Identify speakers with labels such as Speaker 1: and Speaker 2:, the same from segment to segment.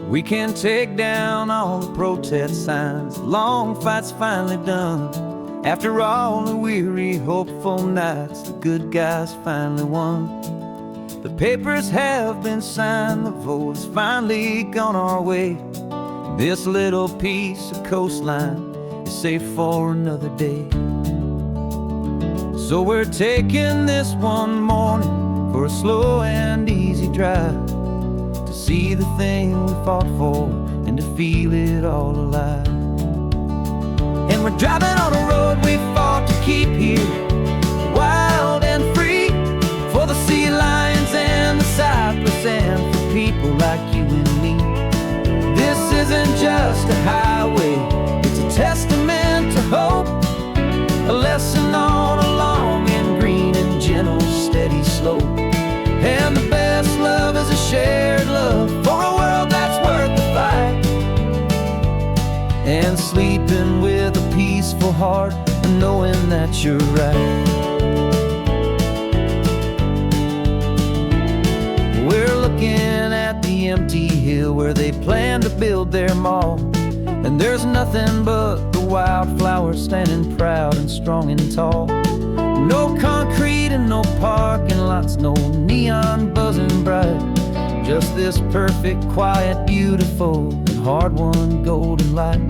Speaker 1: We can take down all the protest signs. The long fight's finally done. After all the weary, hopeful nights, the good guys finally won. The papers have been signed, the vote has finally gone our way. This little piece of coastline is safe for another day. So we're taking this one morning for a slow and easy drive, to see the thing we fought for and to feel it all alive. And we're driving on a road we fought to keep here, wild and free, for the sea lions and the cypress and for people like you and me. This isn't just a highway, it's a testament to hope, a lesson on a long and green and gentle steady slope. And the best love is a shared love for a world that's worth the fight, and sleeping with a peaceful heart and knowing that you're right. We're looking at the empty hill where they plan to build their mall, and there's nothing but the wildflowers standing proud and strong and tall. No concrete and no parking lots, no neon buzzing bright, just this perfect, quiet, beautiful, and hard-won golden light.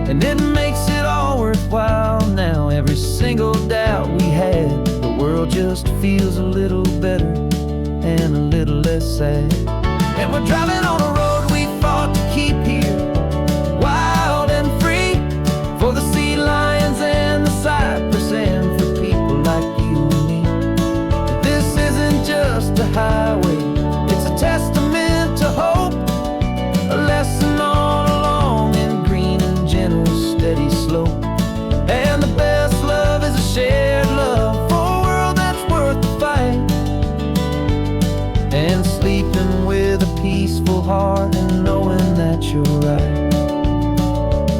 Speaker 1: And it makes it all worthwhile now, every single doubt we had. The world just feels a little better and a little less sad. And we're driving on a road we fought to keep here, wild and free, for the sea lions and the cypress and for people like you and me. This isn't just a highway, it's a testament to hope, a lesson on a long and green and gentle steady slope. And the best love is a shared love for a world that's worth the fight, and sleeping with a peaceful heart and knowing that you're right.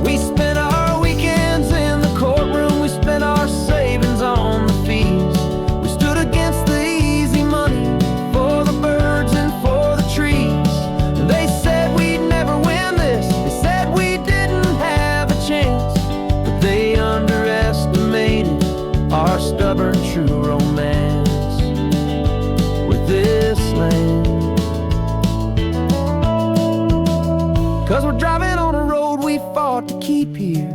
Speaker 1: We spent our weekends in the courtroom, we spent our savings on the fees. We stood against the easy money for the birds and for the trees. They said we'd never win this, they said we didn't have a chance, but they underestimated our stubborn true romance with this land. 'Cause we're driving on a road we fought to keep here,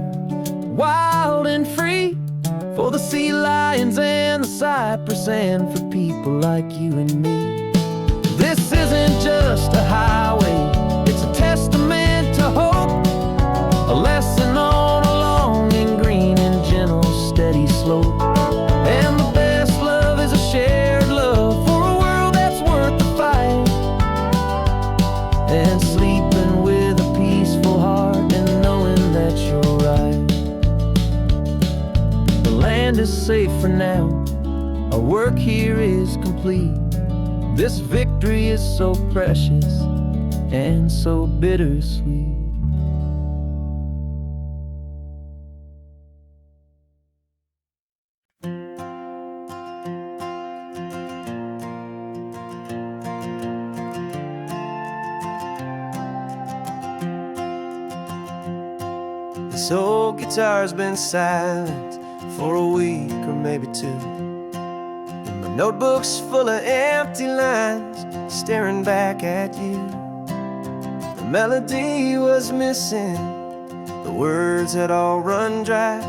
Speaker 1: wild and free, for the sea lions and the cypress and for people like you and me. This isn't just a highway, it's a testament to hope, a lesson on a long and green and gentle steady slope. And the best love is a shared love for a world that's worth the fight, and sleeping with a peaceful heart and knowing that you're right. The land is safe for now, our work here is complete. This victory is so precious and so bittersweet. This old guitar's been silent for a week or maybe two, and my notebook's full of empty lines staring back at you. The melody was missing, the words had all run dry,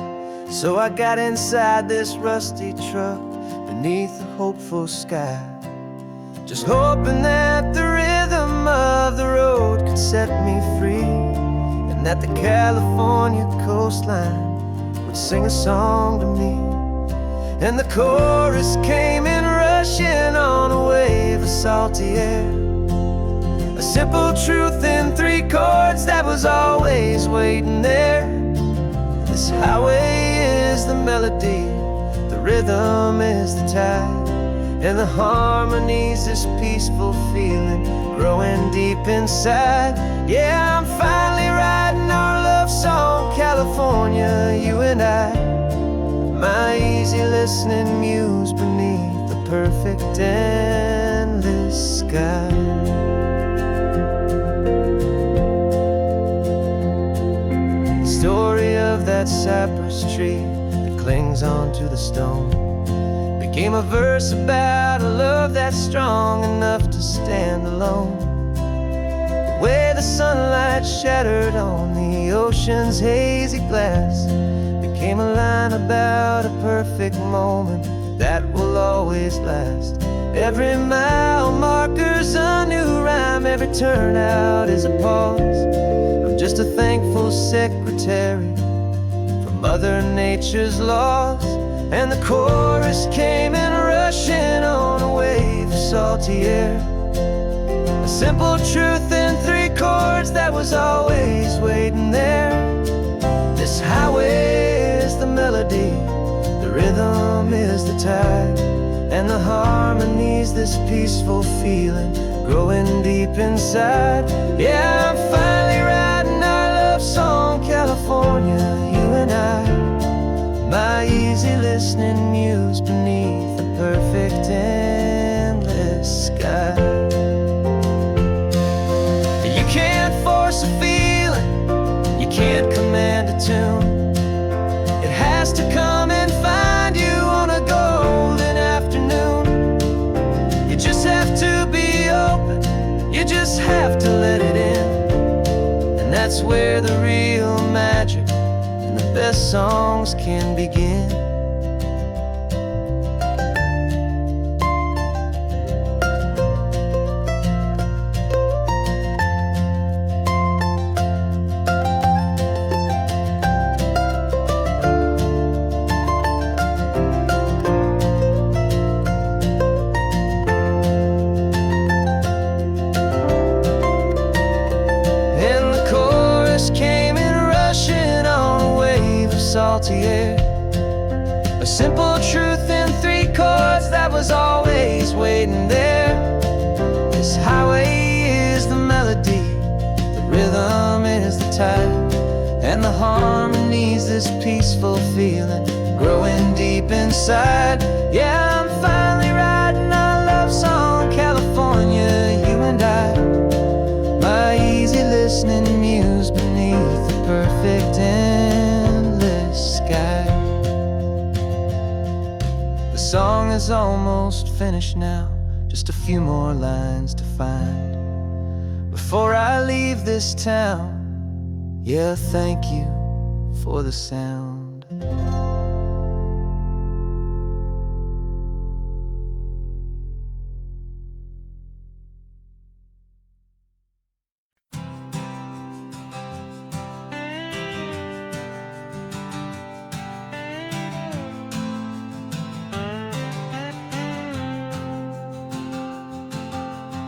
Speaker 1: so I got inside this rusty truck beneath the hopeful sky, just hoping that the rhythm of the road could set me free, and that the California coastline would sing a song to me. And the chorus came in rushing on a wave of salty air, a simple truth in 3 chords that was always waiting there. This highway is the melody, the rhythm is the tide, and the harmony's this peaceful feeling growing deep inside. Yeah, I'm finally writing our love song, California, you and I, my easy listening muse beneath the perfect endless sky. story of that cypress tree that clings onto the stone became a verse about a love that's strong enough to stand alone. The way the sunlight shattered on the ocean's hazy glass became a line about a perfect moment that will always last. Every mile marker's a new rhyme, every turnout is a pause. I'm just a thankful secretary for Mother Nature's laws. And the chorus came in rushing on a wave of salty air, a simple truth in 3 chords that was always waiting there. This highway is the melody, the rhythm is the tide, and the harmony's this peaceful feeling growing deep inside. Yeah, I'm finally writing our love song, California, you and I. My easy listening muse beneath the perfect endless sky. You can't force a feeling, you can't command a tune. It has to come and find you on a golden afternoon. You just have to be open, you just have to let it in. And that's where the real magic and the best songs can begin. Salty air, a simple truth in 3 chords that was always waiting there. This highway is the melody, the rhythm is the tide, and the harmony's this peaceful feeling growing deep inside. Yeah, I'm finally writing our love song, California, you and I. My easy listening muse beneath the perfect sky. The song is almost finished now, just a few more lines to find before I leave this town. Yeah, thank you for the sound.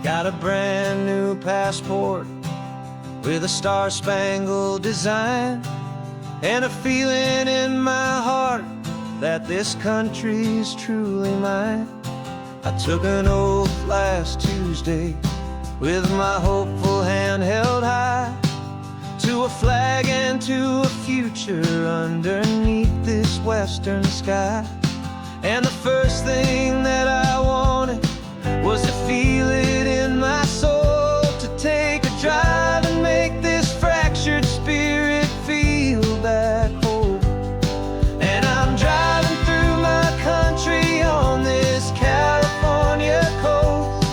Speaker 1: Got a brand new passport with a star-spangled design, and a feeling in my heart that this country's truly mine. I took an oath last Tuesday with my hopeful hand held high to a flag and to a future underneath this western sky. And the first thing that I wanted was to feel it in my soul, to take a drive and make this fractured spirit feel back home. And I'm driving through my country on this California coast,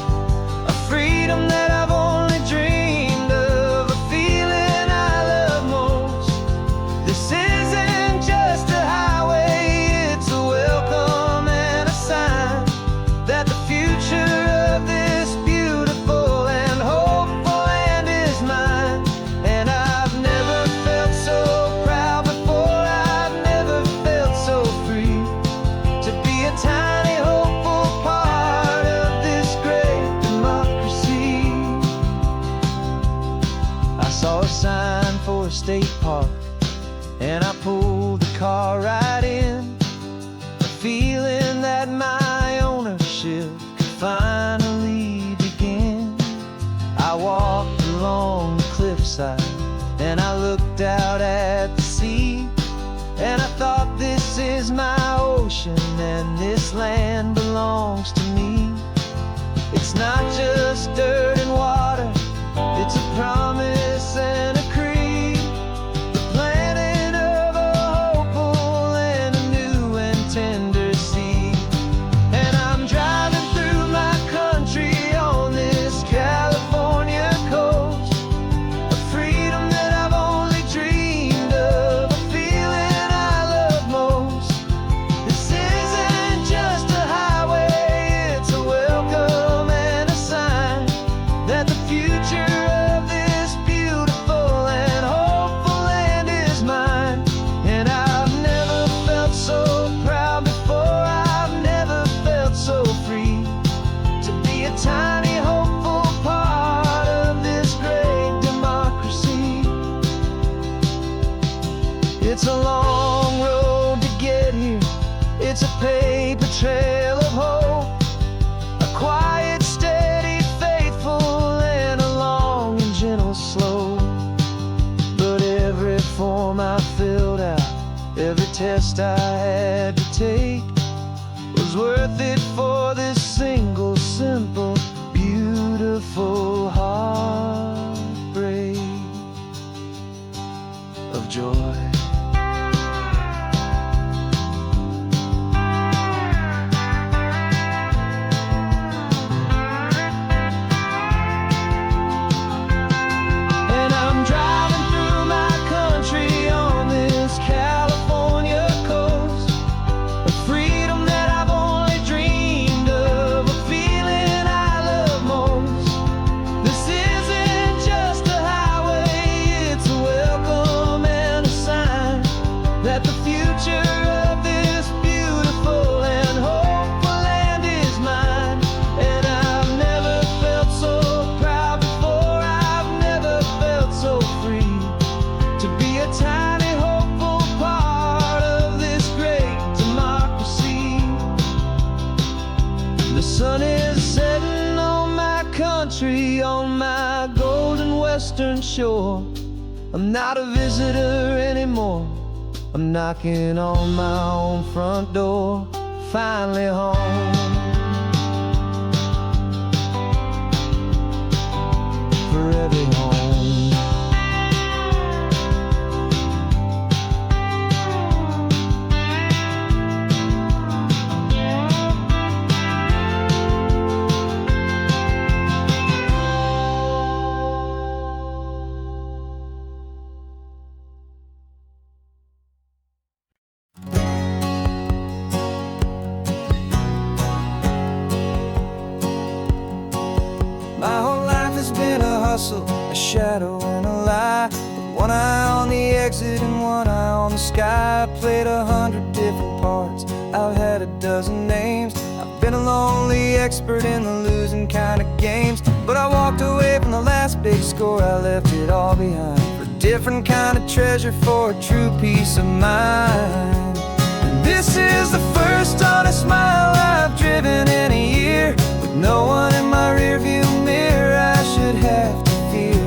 Speaker 1: a freedom that I've only dreamed of, a feeling I love most. This isn't just a highway, it's a welcome and a sign that the future of this beautiful and hopeful land is mine. And I've never felt so proud before, I've never felt so free to be a tiny hopeful part of this great democracy. I saw a sign for a state park and I pulled the car right in, a feeling that my ownership finally begin. I walked along the cliffside and I looked out at the sea, and I thought, this is my ocean and this land belongs to me. It's not just dirt and water, it's a promise and a creed. The planet paper trail of hope, a quiet, steady, faithful, and a long and gentle slope. But every form I filled out, every test I had to take, was worth it for this single, simple, beautiful heartbreak of joy. And I'm driving through my country on this California coast, a freedom that I've only dreamed of, a feeling I love most. This isn't just a highway, it's a welcome and a sign that the future of this beautiful and hopeful land is mine. And I've never felt so proud before, I've never felt so free to be a tiny, hopeful part of this great democracy. The sun is setting on my country, on my golden western shore. I'm not a visitor anymore, I'm knocking on my own front door, finally home. For every home. My whole life has been a hustle, a shadow and a lie, with one eye on the exit and one eye on the sky. I played 100 different parts, I've had a dozen names. I've been a lonely expert in the losing kind of games, but I walked away from the last big score, I left it all behind for a different kind of treasure, for a true peace of mind. And this is the first honest mile I've driven in a year, with no one in my rearview mirror I should have to fear.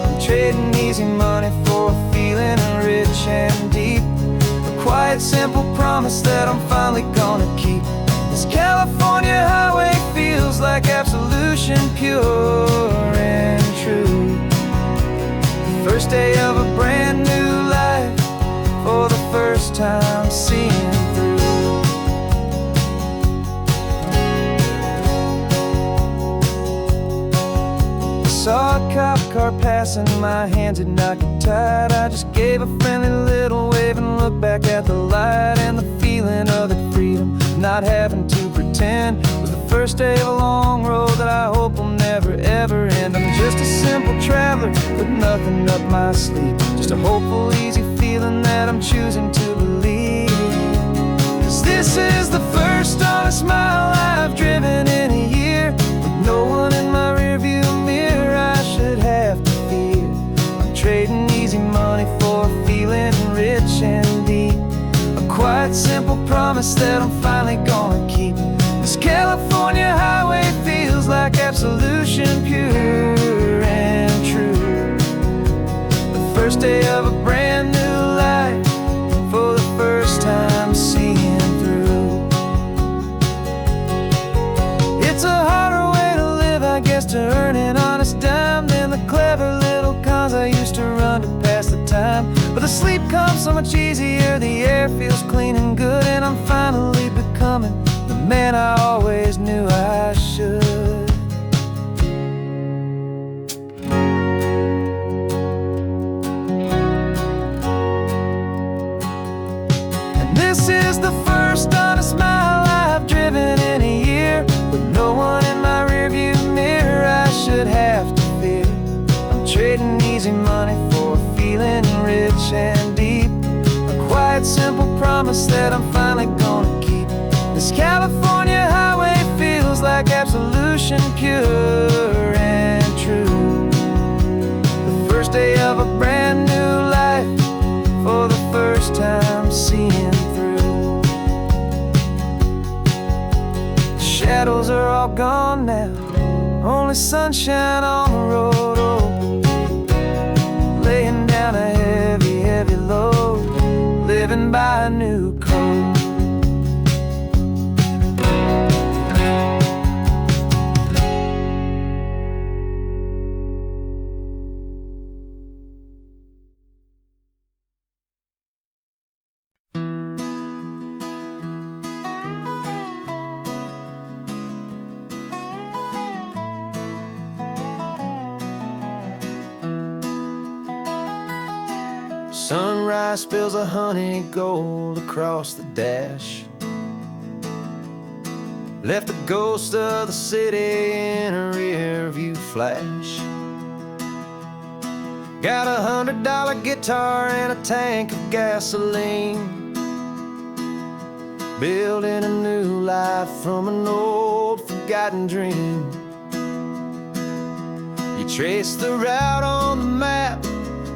Speaker 1: I'm trading easy money for a feeling rich and deep, a quiet, simple promise that I'm finally gonna keep. This California highway feels like absolution, pure and true. The first day of a brand new life, for the first time seeing through. Saw a cop car passing, my hands had not get tied. I just gave a friendly little wave and looked back at the light. And the feeling of the freedom, not having to pretend, was the first day of a long road that I hope will never ever end. I'm just a simple traveler with nothing up my sleeve, just a hopeful, easy feeling that I'm choosing to believe. 'Cause this is the first honest mile I've driven in a year, with no one in my rearview mirror I should have to fear. I'm trading easy money for a feeling rich and deep, a quiet, simple promise that I'm finally gonna keep. This California highway feels like absolution, pure and true. The first day of a brand new life, for the first time seeing through. It's a harder way to live, I guess, to earn an honest dime than the clever little cons I used to run to pass the time. But the sleep comes so much easier, the air feels clean and good, and I'm finally becoming the man I always knew I should. And this is the first honest mile I've driven in a year, with no one in my rearview mirror I should have to fear. I'm trading easy money for a feeling rich and deep, a quiet, simple promise that I'm finally gonna keep. This California highway feels like absolution, pure and true. The first day of a brand new life, for the first time seeing through. shadows are all gone now, only sunshine on the road. Oh, laying down a heavy, heavy load, living by a new code. Sunrise spills a honey gold across the dash, left the ghost of the city in a rear view flash. Got a $100 guitar and a tank of gasoline, building a new life from an old forgotten dream. You trace the route on the map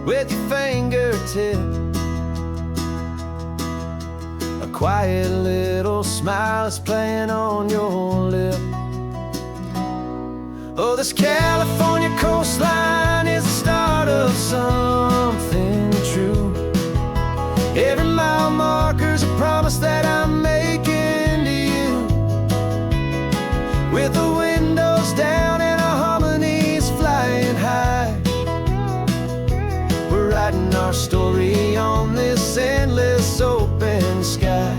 Speaker 1: with your fingertip, a quiet little smile is playing on your lip. Oh, this California coastline is the start of something true. Every mile marker's a promise that I'm making to you, with the windows down and our harmonies flying high. We're writing our story on this endless open sky.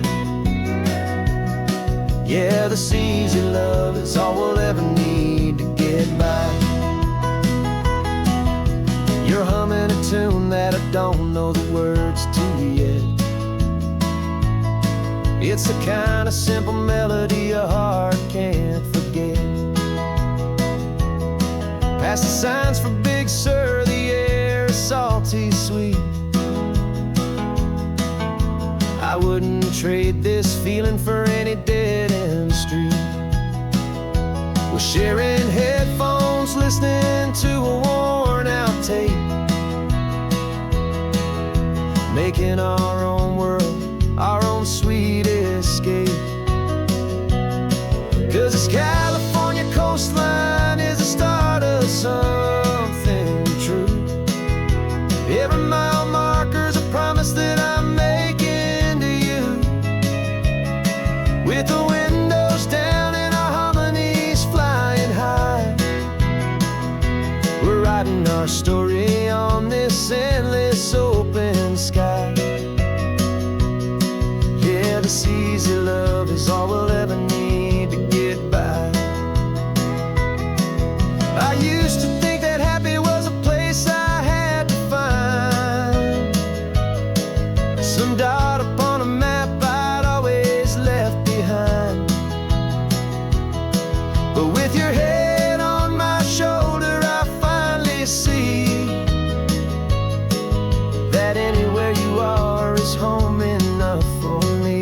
Speaker 1: Yeah, this easy love is all we'll ever need to get by. You're humming a tune that I don't know the words to yet. It's the kind of simple melody a heart can't forget. Past the signs for Big Sur, the air is salty sweet. I wouldn't trade this feeling for any dead-end street. We're sharing headphones, listening to a worn-out tape, making our own world, our own sweet escape. 'Cause this California coastline is the start of something true. Every mile marker's a promise that I'm making to you, with the windows down and our harmonies flying high. We're writing our story on this endless open sky. Yeah, this easy love is all we'll ever need to get by. I used to think that happy was a place I had to find, some dot upon a map I'd always left behind. But with your head on my shoulder, I finally see that anywhere you are is home enough for me.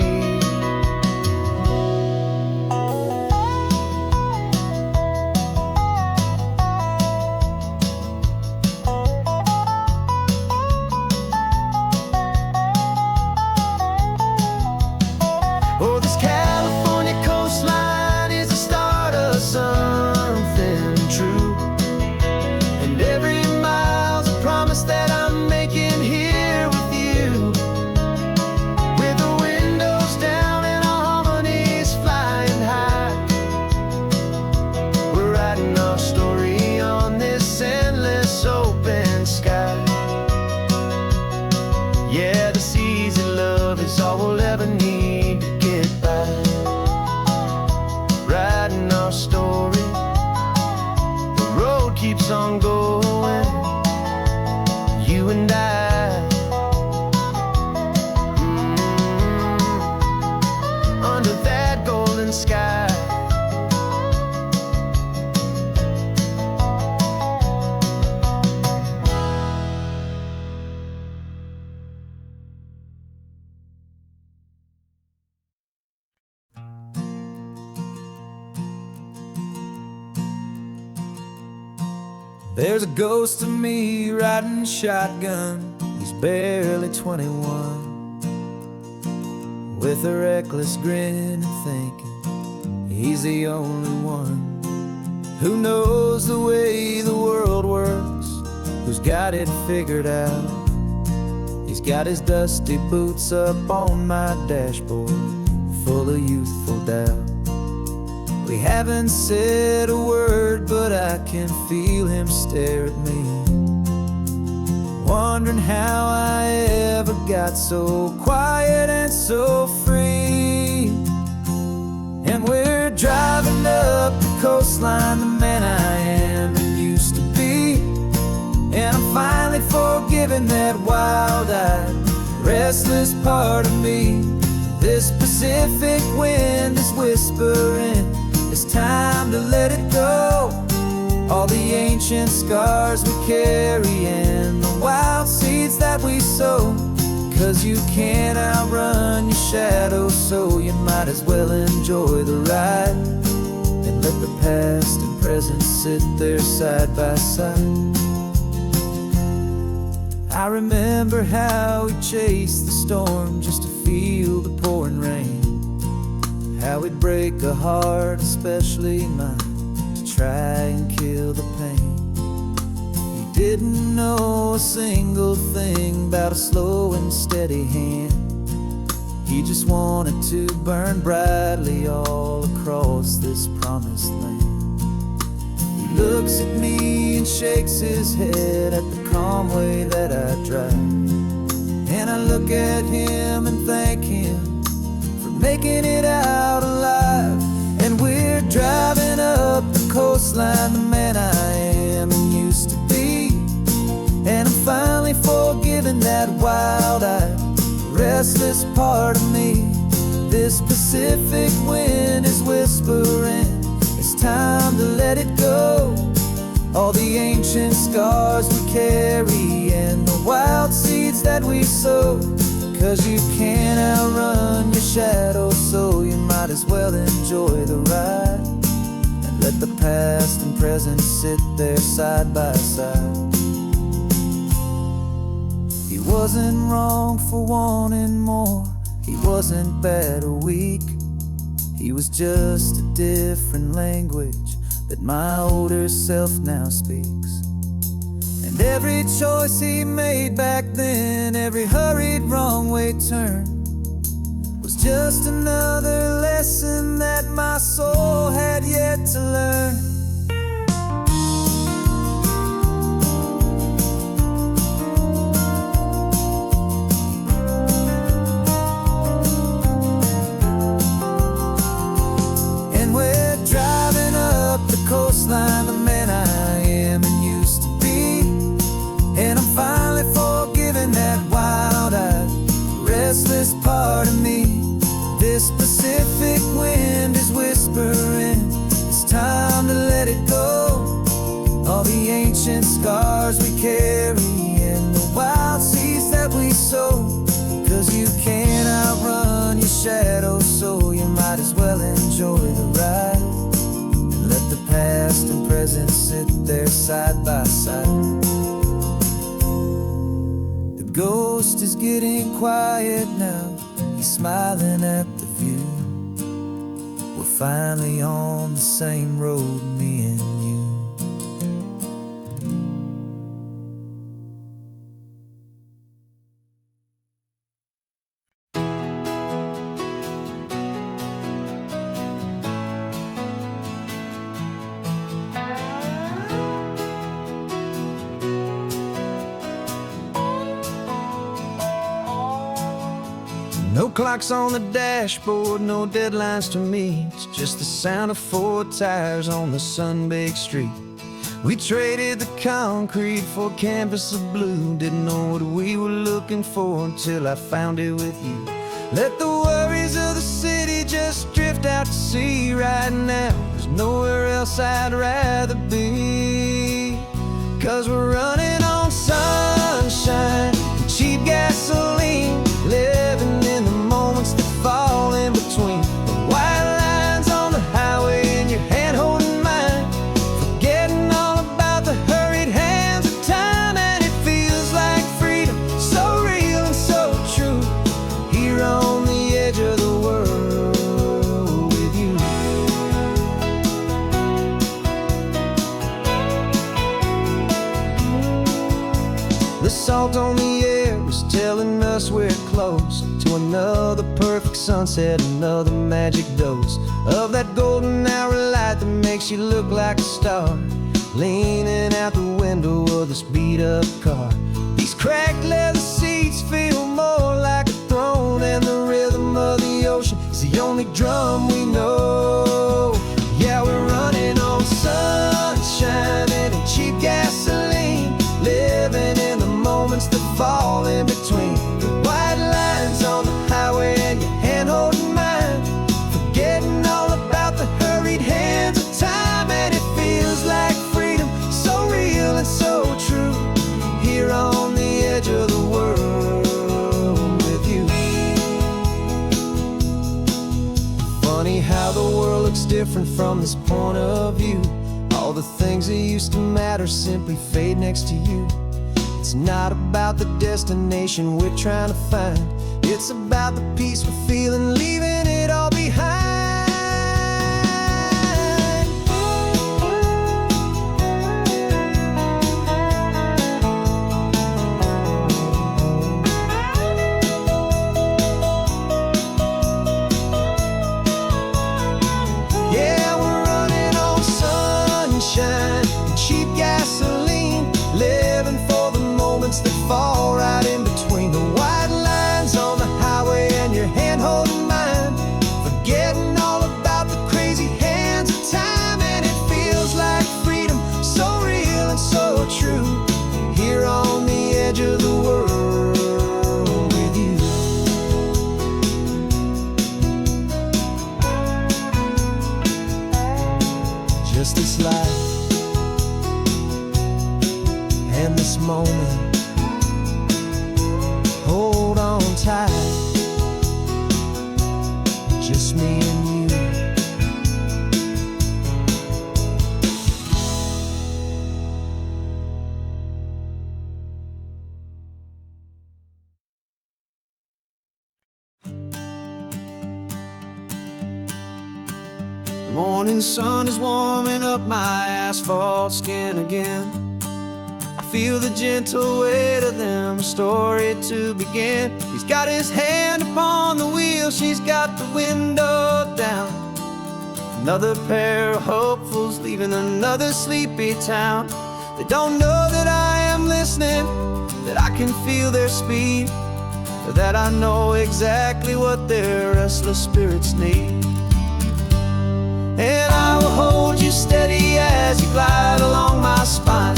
Speaker 1: Oh, this California coastline is the start of something true, and every mile's a promise that I'm making here with you, with the windows down and our harmonies flying high. We're writing our story on this endless open sky. Yeah, this easy love is all we'll ever need to get by. Writing our story, the road keeps on going, you and I. Under that golden sky. There's a ghost of me riding shotgun. He's barely 21, with a reckless grin and thinking He's the only one who knows the way the world works, who's got it figured out. He's got his dusty boots up on my dashboard, full of youthful doubt. We haven't said a word, but I can feel him stare at me, wondering how I ever got so quiet and so free. And we're driving up the coastline, the man I am and used to be. And I'm finally forgiving that wild-eyed, restless part of me. This Pacific wind is whispering, it's time to let it go. All the ancient scars we carry and the wild seeds that we sow. 'Cause you can't outrun your shadow, so you might as well enjoy the ride and let the past and present sit there side by side. I remember how we chased the storm just to feel the pouring rain, how we'd break a heart, especially mine, to try and kill the pain. He didn't know a single thing about a slow and steady hand. He just wanted to burn brightly all across this promised land. He looks at me and shakes his head at the calm way that I drive, and I look at him and thank him for making it out alive. And we're driving up the coastline, the man I am and used to be. And I'm finally forgiving that wild-eyed, restless part of me. This Pacific wind is whispering, it's time to let it go. All the ancient scars we carry and the wild seeds that we sow. 'Cause you can't outrun your shadow, so you might as well enjoy the ride and let the past and present sit there side by side. He wasn't wrong for wanting more, he wasn't bad or weak. He was just a different language that my older self now speaks. And every choice he made back then, every hurried wrong way turn, was just another lesson that my soul had yet to learn. Coastline, the man I am and used to be. And I'm finally forgiving that wild-eyed, restless part of me. This Pacific wind is whispering, it's time to let it go. All the ancient scars we carry and the wild seeds that we sow. 'Cause you can't outrun your shadow, so you might as well enjoy the ride. Let the past and present sit there side by side. The ghost is getting quiet now, he's smiling at the view. We're finally on the same road, me and you. No clocks on the dashboard, no deadlines to meet. It's just the sound of 4 tires on the sun-baked street. We traded the concrete for a canvas of blue. Didn't know what we were looking for until I found it with you. Let the worries of the city just drift out to sea right now. There's nowhere else I'd rather be. 'Cause we're running on sunshine and cheap gasoline, living in the moments that fall in between. The white lines on the highway and your hand holding mine, forgetting all about the hurried hands of time. And it feels like freedom, so real and so true, here on the edge of the world with you. perfect sunset, another magic dose of that golden hour light that makes you look like a star, leaning out the window of this beat-up car. These cracked leather seats feel more like a throne, and the rhythm of the ocean is the only drum we know. Yeah, we're running on sunshine and cheap gasoline, living in the moments that fall in between the white lines on the highway and your hand holding mine, forgetting all about the hurried hands of time. And it feels like freedom, so real and so true, here on the edge of the world with you. Funny how the world looks different from this point of view. All the things that used to matter simply fade next to you. It's not about the destination we're trying to find, it's about the peace we're feeling, leaving it all behind. Yeah, we're running on sunshine and cheap gasoline, living for the moments that fall right in between the white lines on the highway and your hand holding mine, forgetting all about the crazy hands of time. And it feels like freedom, so real and so true, here on the edge of the world with you. Just this life and this moment, hold on tight, just me and you. The morning sun is warming up my asphalt skin again. I feel the gentle weight of them, a story to begin. He's got his hand upon the wheel, she's got the window down. Another pair of hopefuls leaving another sleepy town. They don't know that I am listening, that I can feel their speed, or that I know exactly what their restless spirits need. And I will hold you steady as you glide along my spine.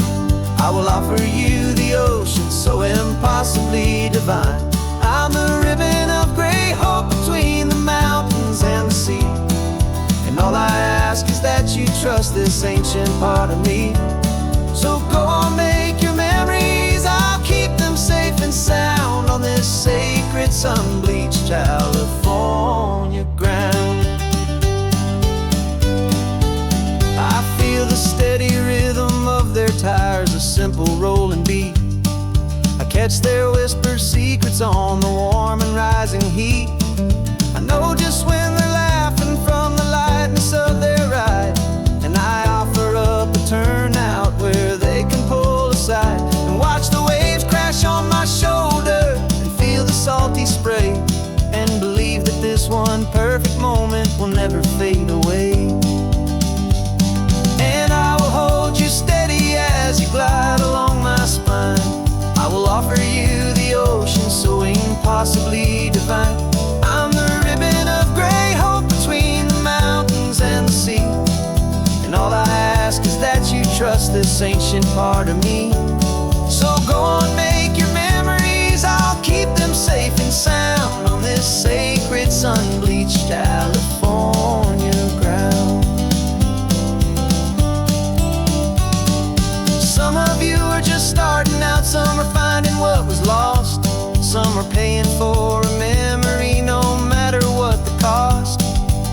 Speaker 1: I will offer you the ocean so impossibly divine. I'm the ribbon of gray hope between the mountains and the sea, and all I ask is that you trust this ancient part of me. So go on, make your memories, I'll keep them safe and sound on this sacred sun-bleached California ground. I feel the steady rhythm of their tires, a simple rolling beat. I catch their whispered secrets on the warm and rising heat. I know just when they're laughing from the lightness of their ride, and I offer up a turnout where they can pull aside and watch the waves crash on my shoulder and feel the salty spray, and believe that this one perfect moment will never fade away. And I will hold you steady as you glide along my spine. I will offer you the ocean so impossibly divine. I'm the ribbon of gray hope between the mountains and the sea, and all I ask is that you trust this ancient part of me. So go on, make your memories, I'll keep them safe and sound on this sacred sun-bleached California ground. Some of you are just starting out, some are finding what was lost, some are paying for a memory no matter what the cost.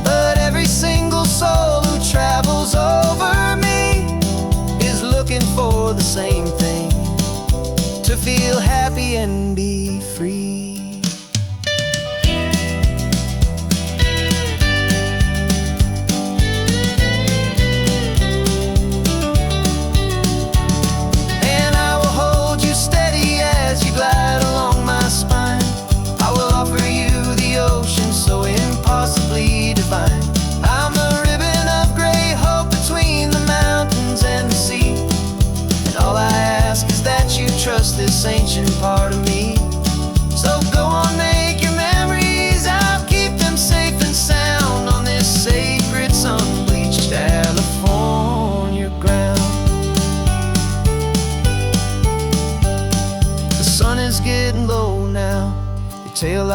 Speaker 1: But every single soul who travels over me is looking for the same thing, to feel happy and be free.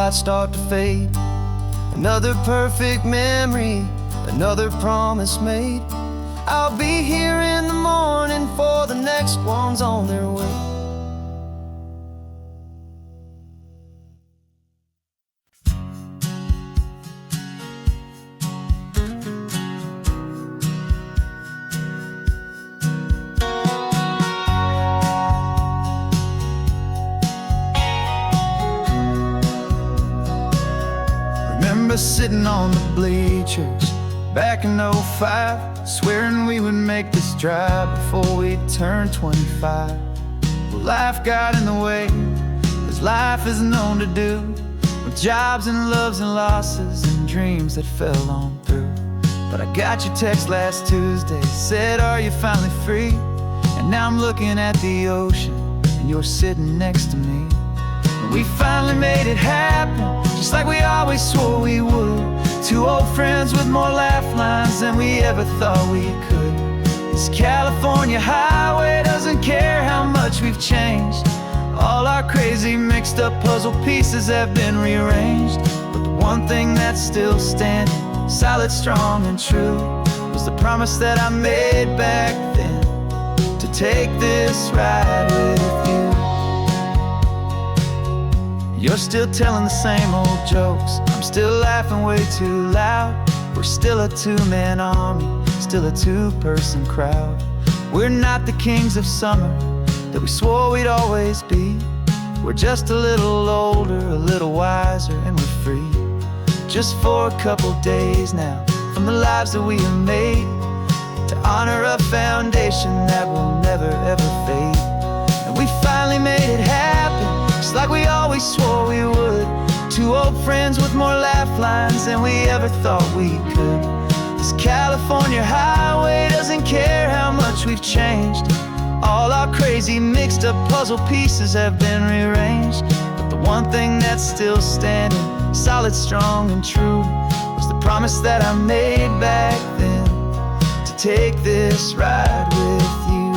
Speaker 1: lights start to fade. Another perfect memory, another promise made. I'll be here in the morning for the next ones on their way. Remember sitting on the bleachers back in '05, swearing we would make this drive before we turned 25. Well, life got in the way, as life is known to do, with jobs and loves and losses and dreams that fell on through. But I got your text last Tuesday, said, are you finally free? And now I'm looking at the ocean, and you're sitting next to me. We finally made it happen, just like we always swore we would. Two old friends with more laugh lines than we ever thought we could. This California highway doesn't care how much we've changed. All our crazy mixed up puzzle pieces have been rearranged. But the one thing that's still standing, solid, strong, and true, was the promise that I made back then, to take this ride with you. You're still telling the same old jokes, I'm still laughing way too loud. We're still a two-man army, still a two-person crowd. We're not the kings of summer that we swore we'd always be. We're just a little older, a little wiser, and we're free. Just for a couple days now, from the lives that we have made, to honor a foundation that will never ever fade. And we finally made it happen, just like we always swore we would. Two old friends with more laugh lines than we ever thought we could. This California highway doesn't care how much we've changed. All our crazy mixed up puzzle pieces have been rearranged. But the one thing that's still standing, solid, strong, and true, was the promise that I made back then, to take this ride with you.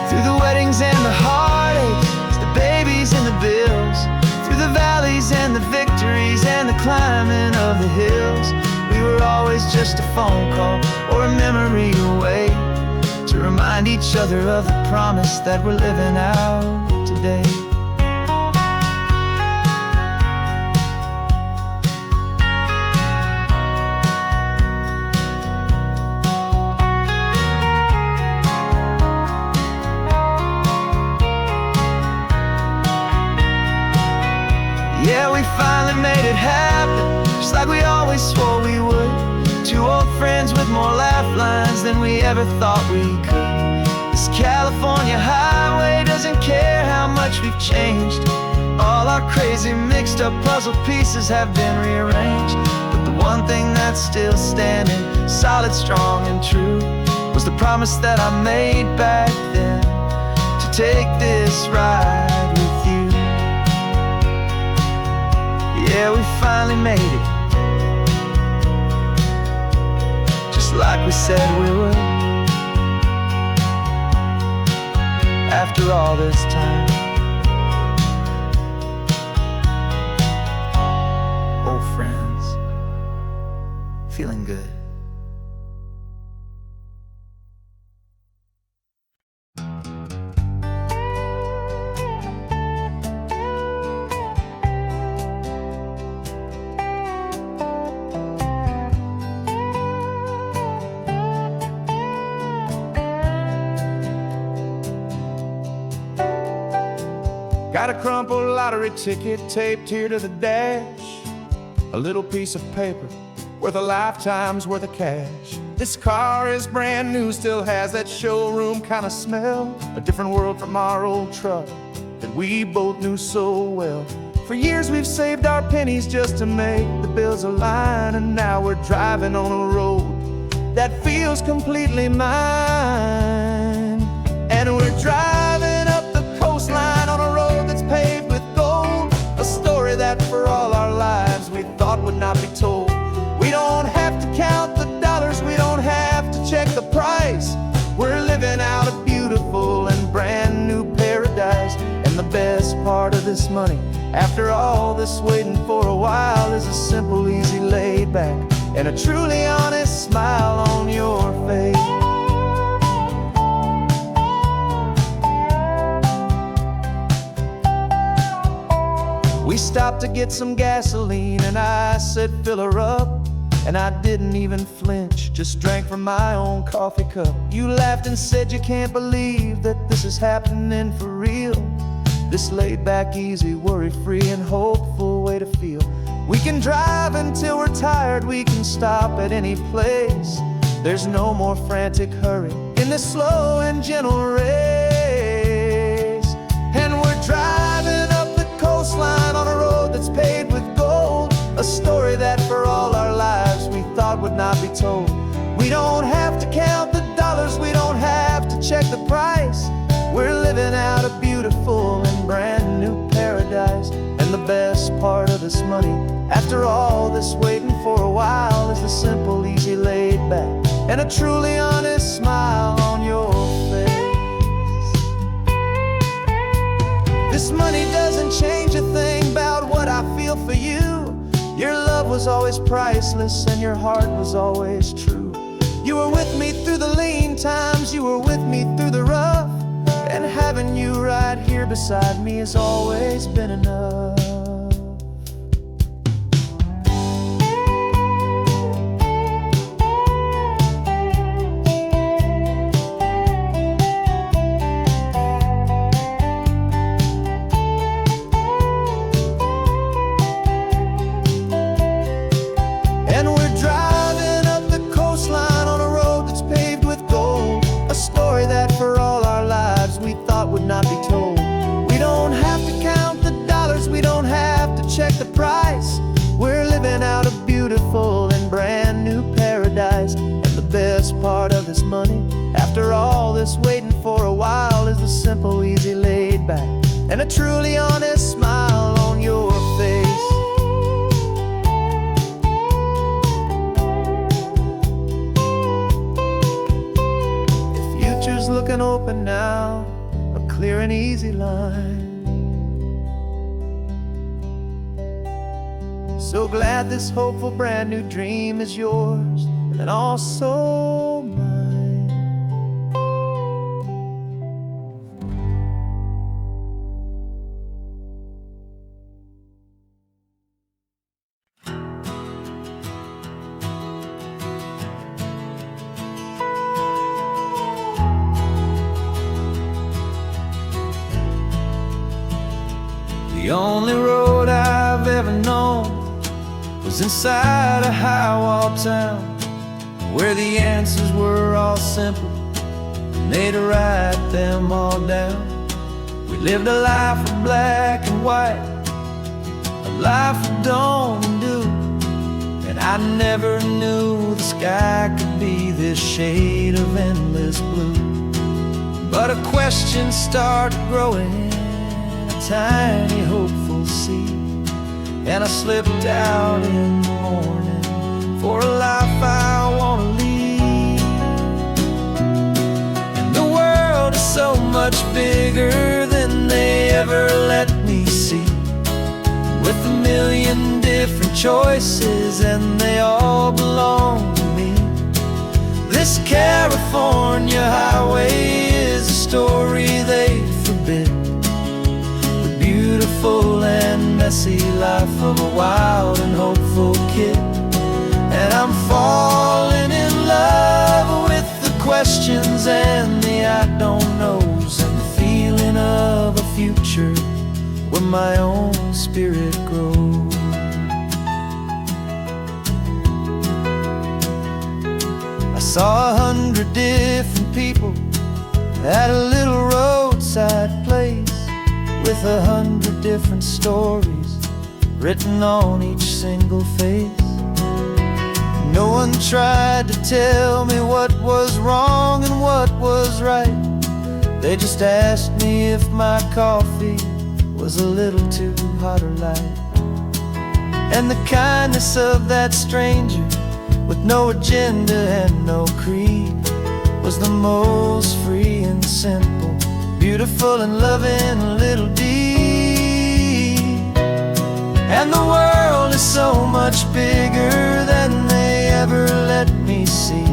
Speaker 1: Through the weddings and the heartaches, the babies and the bills, through the valleys and the victories and the climbing of the hills, we were always just a phone call or a memory away, to remind each other of the promise that we're living out today. Yeah, we finally made it happen, just like we always swore we would. Two old friends with more laugh lines than we ever thought we could. This California highway doesn't care how much we've changed. All our crazy mixed up puzzle pieces have been rearranged. But the one thing that's still standing, solid, strong, and true, was the promise that I made back then, to take this ride with you. Yeah, we finally made it, just like we said we would. After all this time, old friends, feeling good.
Speaker 2: Got a crumpled lottery ticket taped here to the dash, a little piece of paper worth a lifetime's worth of cash. This car is brand new, still has that showroom kind of smell, a different world from our old truck that we both knew so well. For years we've saved our pennies just to make the bills align, and now we're driving on a road that feels completely mine. And we're driving up the coastline on a road that's paved with gold, a story that for all our lives we thought would not be told. We don't have to count the dollars, we don't have to check the price. We're living out a beautiful and brand new paradise. And the best part of this
Speaker 1: this money. After all this waiting for a while is a simple, easy, laid back, and a truly honest smile on your face. We stopped to get some gasoline and I said fill her up, and I didn't even flinch, just drank from my own coffee cup. You laughed and said you can't believe that this is happening for real. This laid back, easy, worry-free and hopeful way to feel. We can drive until we're tired, we can stop at any place. There's no more frantic hurry in this slow and gentle race. And we're driving up the coastline on a road that's paved with gold, a story that for all our lives we thought would not be told. We don't have to count the dollars, we don't have to check the price. We're living out a beautiful and brand new paradise. And the best part of this money, after all this waiting for a while, is the simple, easy, laid back, and a truly honest smile on your face. This money doesn't change a thing about what I feel for you. Your love was always priceless and your heart was always true. You were with me through the lean times, you were with me through the rough, and having you right here beside me has always been enough. And we're driving up the coastline on a road that's paved with gold, a story that for all our lives we thought would not be told. We don't have to count the dollars, we don't have to check the price. We're living out a beautiful and brand new paradise. And the best part of this money, after all this waiting for a while, is the simple, easy, laid back, and a truly honest smile on your face. Looking open now, a clear and easy line. So glad this hopeful brand new dream is yours and also mine. The only road I've ever known was inside a high-wall town, where the answers were all simple and they'd write them all down. We lived a life of black and white, a life of dawn and dew, and I never knew the sky could be this shade of endless blue. But a question started growing, tiny hopeful seed, and I slipped out in the morning for a life I want to lead. And the world is so much bigger than they ever let me see, with a million different choices and they all belong to me. This California highway is a story they forbid, beautiful and messy life of a wild and hopeful kid. And I'm falling in love with the questions and the I don't knows, and the feeling of a future where my own spirit grows. I saw 100 different people at a little roadside place, with 100 different stories written on each single face. No one tried to tell me what was wrong and what was right. They just asked me if my coffee was a little too hot or light. And the kindness of that stranger, with no agenda and no creed, was the most free and simple, beautiful and loving little deed. And the world is so much bigger than they ever let me see,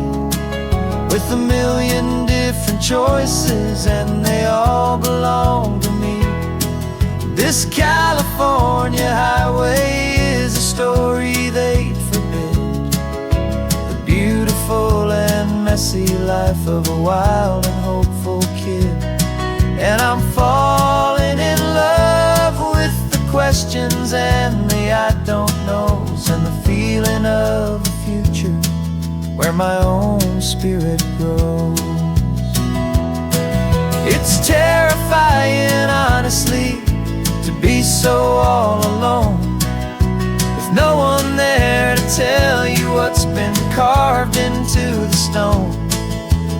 Speaker 1: with a million different choices and they all belong to me. This California highway is a story they'd forbid, the beautiful and messy life of a wild and hopeful kid. And I'm falling in love with the questions and the I don't knows, and the feeling of the future where my own spirit grows. It's terrifying, honestly, to be so all alone, with no one there to tell you what's been carved into the stone.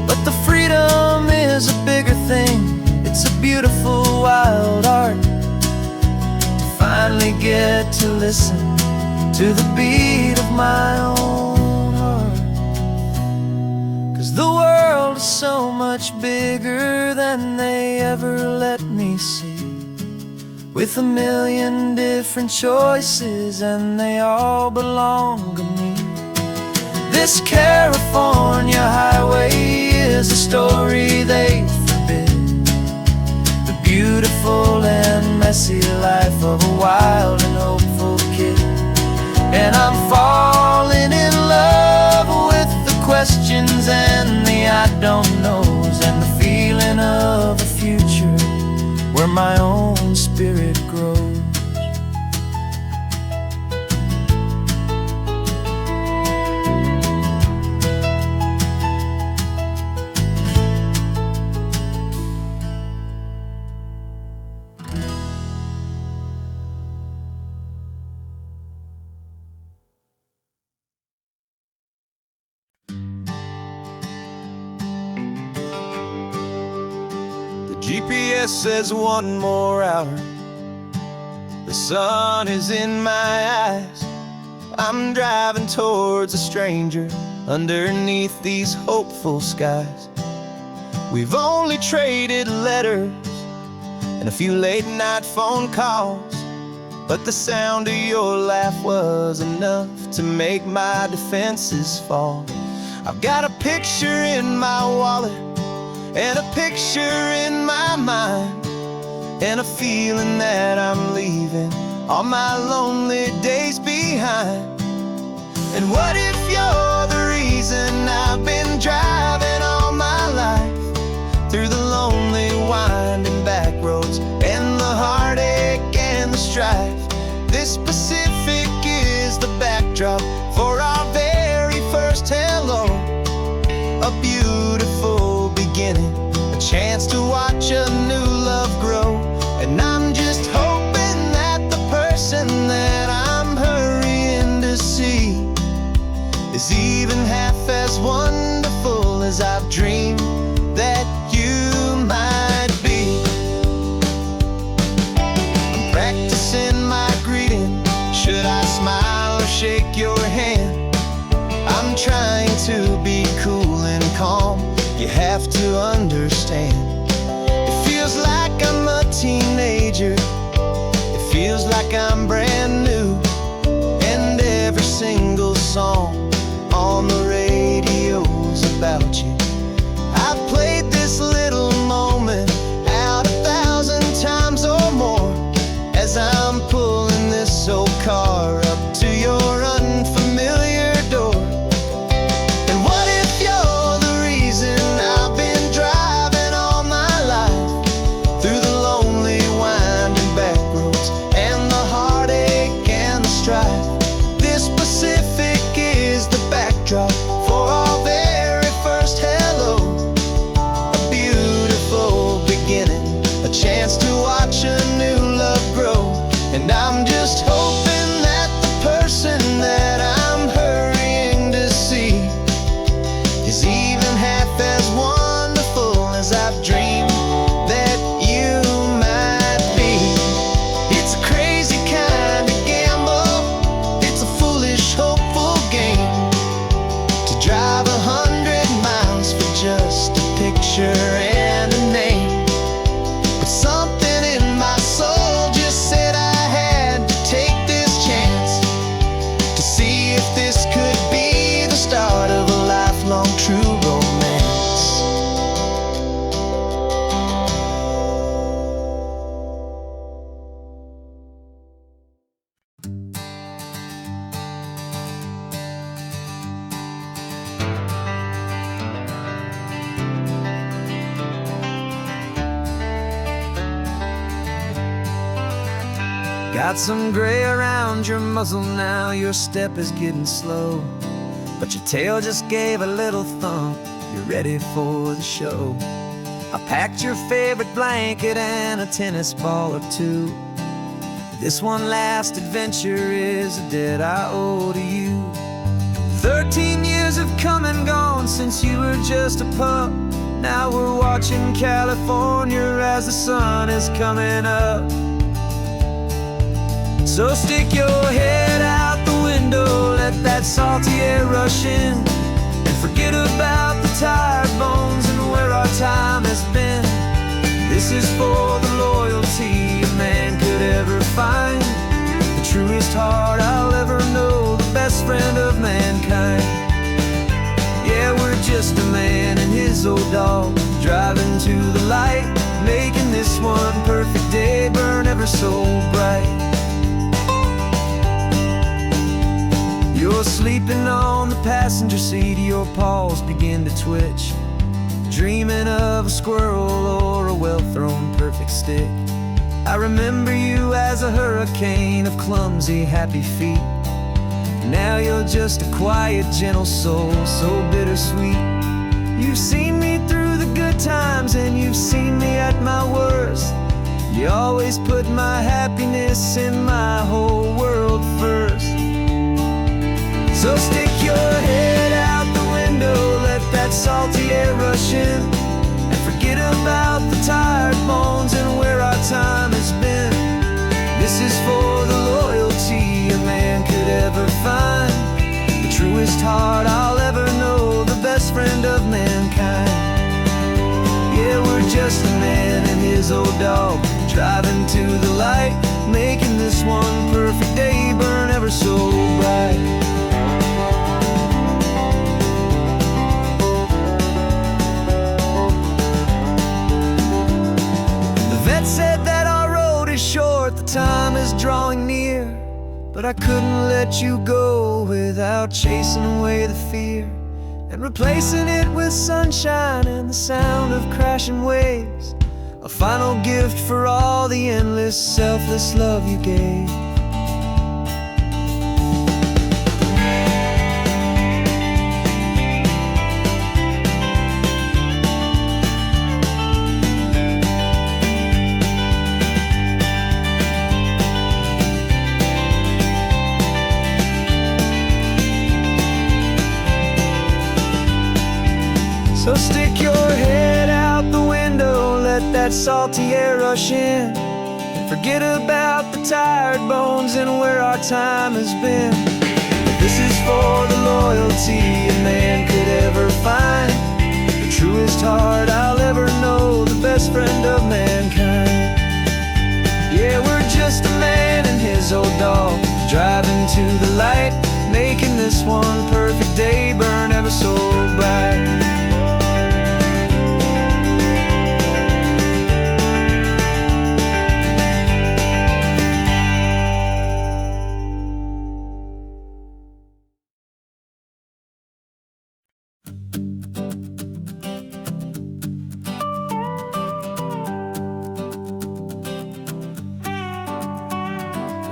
Speaker 1: But the freedom is a bigger thing. It's a beautiful wild art to finally get to listen to the beat of my own heart. 'Cause the world is so much bigger than they ever let me see, with a million different choices and they all belong to me. This California highway is a story they forbid, the beautiful and messy life of a wild and hopeful kid. And I'm falling in love with the questions and the I don't knows, and the feeling of the future where my own spirit grows.
Speaker 2: GPS says 1 more hour. The sun is in my eyes. I'm driving towards a stranger underneath these hopeful skies. We've only traded letters and a few late night phone calls, but the sound of your laugh was enough to make my defenses fall. I've got a picture in my wallet and a picture in my mind, and a feeling that I'm leaving all my lonely days behind. And what if you're the reason I've been driving all my life, through the lonely winding back roads and the heartache and the strife? This Pacific is the backdrop for our very first hello, a beautiful beginning, a chance to watch a new love grow. And I'm just hoping that the person that I'm hurrying to see is even half as wonderful as I've dreamed that you might be. I'm practicing my greeting. Should I smile or shake your hand? I'm trying to be cool and calm. You have to understand, it feels like I'm a teenager. It feels like I'm brand new, and every single song on the radio's about you. I've played this little moment out 1,000 times or more, as I'm pulling this old car up to your unfamiliar door. And what if you're the reason I've been driving all my life, through the lonely winding back roads and the heartache and the strife? This Pacific is the backdrop for our very first hello, a beautiful beginning, a chance to watch a new love grow. And I'm just hoping that the person that I'm hurrying to see is even half as wonderful as I've dreamed that you might be. It's a crazy kind of gamble, it's a foolish, hopeful game, to
Speaker 1: this could be the start of a lifelong true romance. Got some gray around your muzzle now, your step is getting slow, but your tail just gave a little thump, you're ready for the show. I packed your favorite blanket and a tennis ball or two. This one last adventure is a debt I owe to you. 13 years have come and gone since you were just a pup. Now we're watching California as the sun is coming up. So stick your head out the window, let that salty air rush in, and forget about the tired bones and where our time has been. This is for the loyalty a man could ever find, the truest heart I'll ever know, the best friend of mankind. Yeah, we're just a man and his old dog, driving to the light, making this one perfect day burn ever so bright. You're sleeping on the passenger seat, your paws begin to twitch, dreaming of a squirrel or a well-thrown perfect stick. I remember you as a hurricane of clumsy, happy feet. Now you're just a quiet, gentle soul, so bittersweet. You've seen me through the good times and you've seen me at my worst. You always put my happiness in my whole world first. So stick your head out the window, let that salty air rush in, and forget about the tired bones and where our time has been. This is for the loyalty a man could ever find, the truest heart I'll ever know, the best friend of mankind. Yeah, we're just a man and his old dog, driving to the light, making this one perfect day burn ever so bright. Said that our road is short, the time is drawing near, but I couldn't let you go without chasing away the fear and replacing it with sunshine and the sound of crashing waves, a final gift for all the endless, selfless love you gave. So stick your head out the window, let that salty air rush in, and forget about the tired bones and where our time has been. This is for the loyalty a man could ever find, the truest heart I'll ever know, the best friend of mankind. Yeah, we're just a man and his old dog, driving to the light, making this one perfect day burn ever so bright.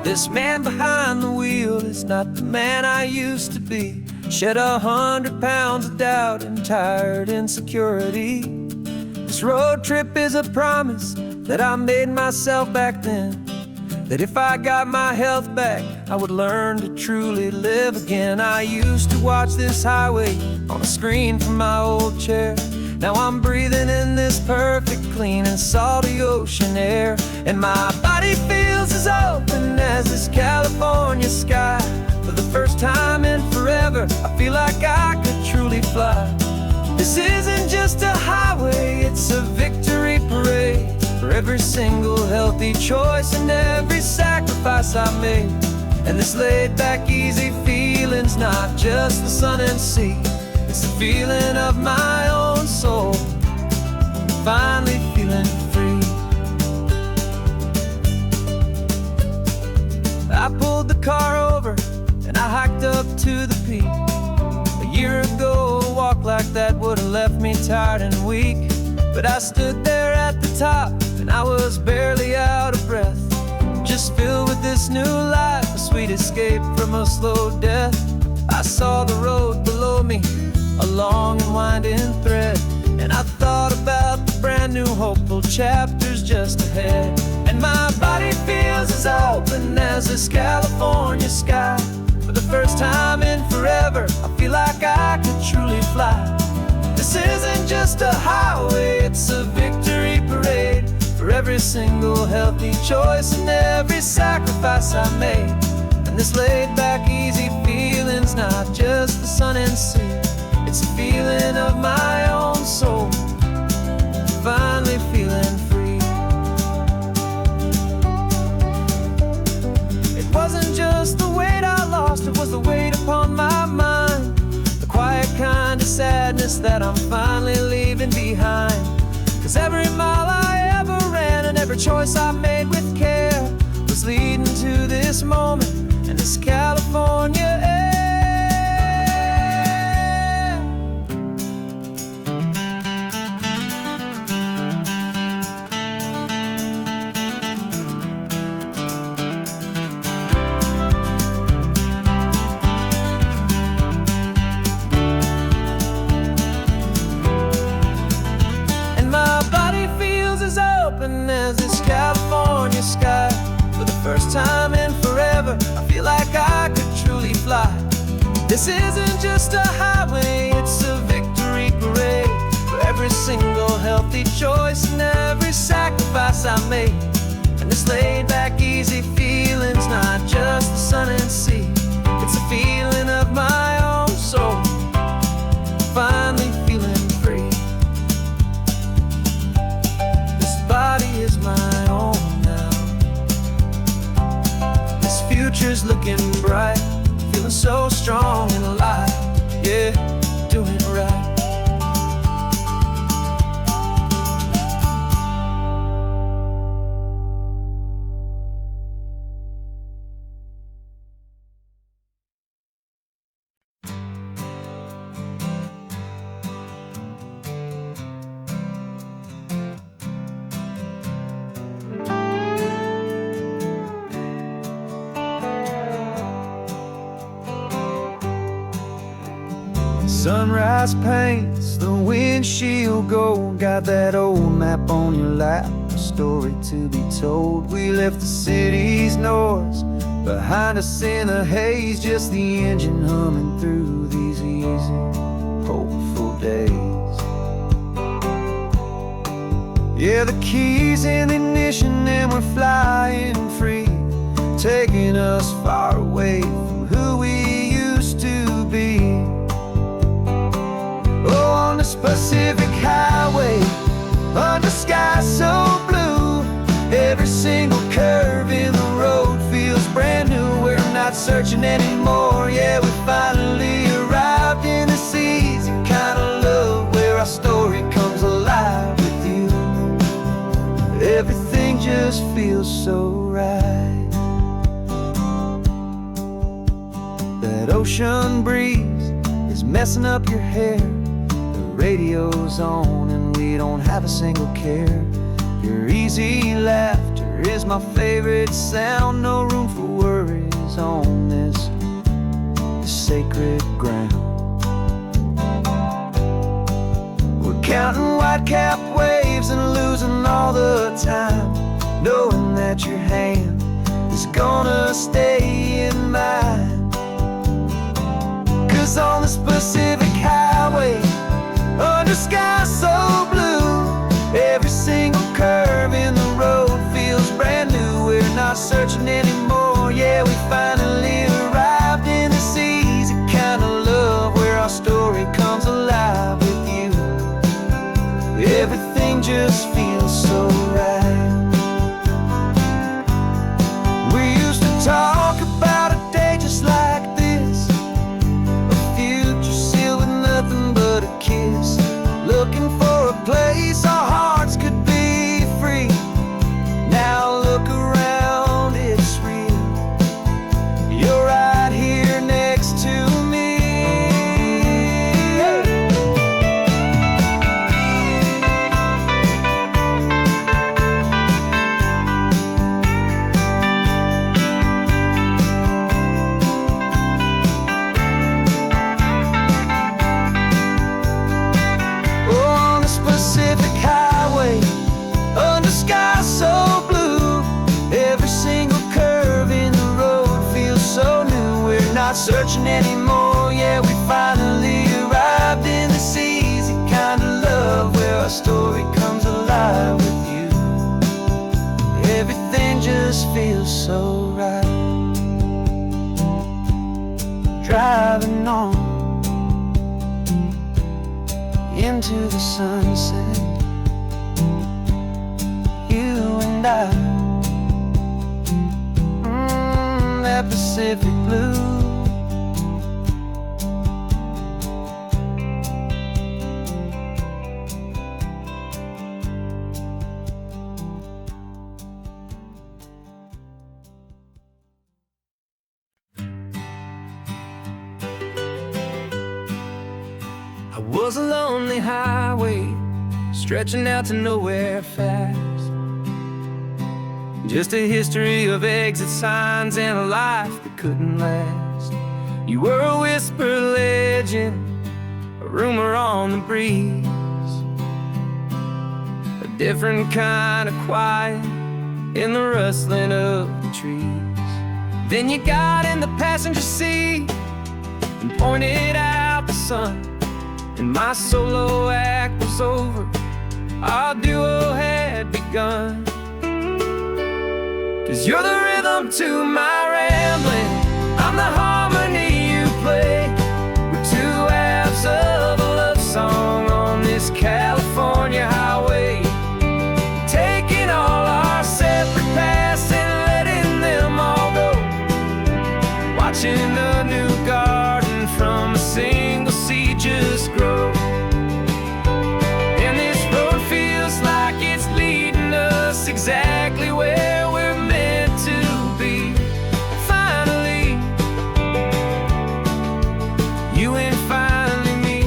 Speaker 1: This man behind the wheel is not the man I used to be. Shed 100 pounds of doubt and tired insecurity. This road trip is a promise that I made myself back then, that if I got my health back, I would learn to truly live again. I used to watch this highway on a screen from my old chair. Now I'm breathing in this perfect, clean and salty ocean air, and my body feels as open as this California sky. For the first time in forever, I feel like I could truly fly. This isn't just a highway, it's a victory parade for every single healthy choice and every sacrifice I made. And this laid back, easy feeling's not just the sun and sea. It's the feeling of my own soul, finally feeling free. I pulled the car over and I hiked up to the peak. A year ago, a walk like that would have left me tired and weak. But I stood there at the top and I was barely out of breath, just filled with this new life, a sweet escape from a slow death. I saw the road below me, a long and winding thread, and I thought about the brand new hopeful chapters just ahead. And my body feels as open as this California sky. For the first time in forever, I feel like I could truly fly. This isn't just a highway, it's a victory parade for every single healthy choice and every sacrifice I made. And this laid-back, easy feeling's not just the sun and sea. It's a feeling of my own soul, finally feeling free. It wasn't just the weight I lost, it was the weight upon my mind, the quiet kind of sadness that I'm finally leaving behind. 'Cause every mile I ever ran and every choice I made with care was leading to this moment and this California air. As this California sky, for the first time in forever, I feel like I could truly fly. This isn't just a highway, it's a victory parade for every single healthy choice and every sacrifice I made. And this laid-back, easy feeling's not just the sun and sea. It's a feeling of my own soul, finally feeling free. Body is my own now. This future's looking bright, feeling so strong and alive. Yeah, doing it right. Sunrise paints the windshield gold. Got that old map on your lap, a story to be told. We left the city's noise behind us in the haze, just the engine humming through these easy, hopeful days. Yeah, the keys in the ignition and we're flying free, taking us far away from who we used to be. Oh, on this Pacific highway, under sky so blue, every single curve in the road feels brand new. We're not searching anymore, yeah, we finally arrived in this easy kind of love where our story comes alive with you. Everything just feels so right. That ocean breeze is messing up your hair, radio's on and we don't have a single care. Your easy laughter is my favorite sound. No room for worries on this sacred ground. We're counting white-capped waves and losing all the time, knowing that your hand is gonna stay in mine. 'Cause on this Pacific highway, under sky so blue, every single curve in the road feels brand new. We're not searching anymore, yeah, we finally arrived in this easy kind of love where our story comes alive with you. Everything just feels so right. We used to talk about a day just searching anymore. Yeah, we finally arrived in this easy kind of love where our story comes alive with you. Everything just feels so right. Driving on into the sunset, you and I, that Pacific blue. It was a lonely highway stretching out to nowhere fast. Just a history of exit signs and a life that couldn't last. You were a whisper legend, a rumor on the breeze, a different kind of quiet in the rustling of the trees. Then you got in the passenger seat and pointed out the sun, and my solo act was over, our duo had begun. 'Cause you're the rhythm to my rambling, I'm the harmony you play. We're two halves of a love song on this California highway, taking all our separate paths and letting them all go, watching a new garden from a single seed just grow. And this road feels like it's leading us exactly where we're meant to be. Finally, you and finally me.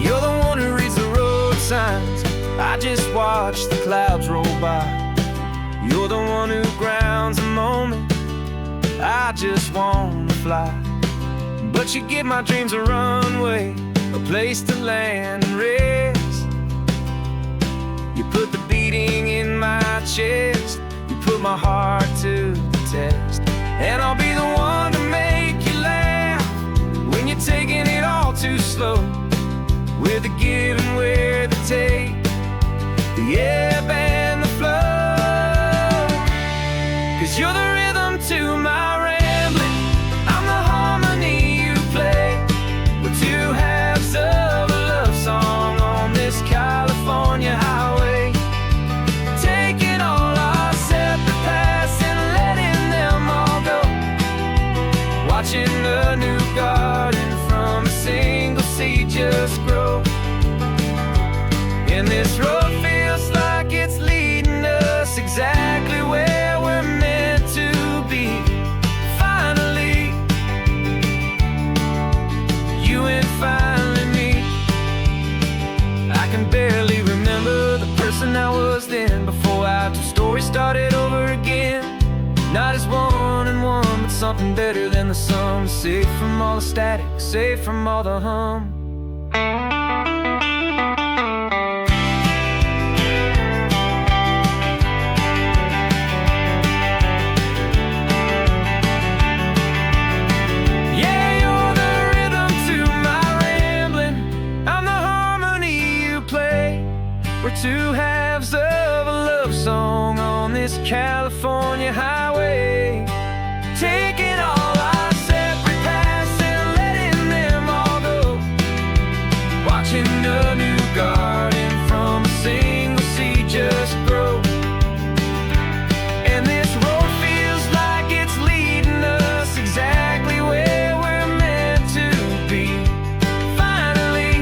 Speaker 1: You're the one who reads the road signs, I just watch the clouds roll by. You're the one who grounds the moment, I just wanna fly. But you give my dreams a runway, a place to land and rest. You put the beating in my chest, you put my heart to the test. And I'll be the one to make you laugh when you're taking it all too slow. With the give and with the take, the ebb and the flow. 'Cause you're the rhythm to my rambling, I'm the harmony you play. We're two halves of a love song on this California highway, taking all our separate paths and letting them all go, watching a new garden from a single seed just grow. And this road feels like it's leading us exactly where we're meant to be. Finally, you and finally me. I can barely remember the person I was then, before our two stories started over again. Not as one and one, but something better than the sum. Safe from all the static, safe from all the hum. We're two halves of a love song on this California highway, taking all our separate paths and letting them all go, watching a new garden from a single seed just grow. And this road feels like it's leading us exactly where we're meant to be. Finally,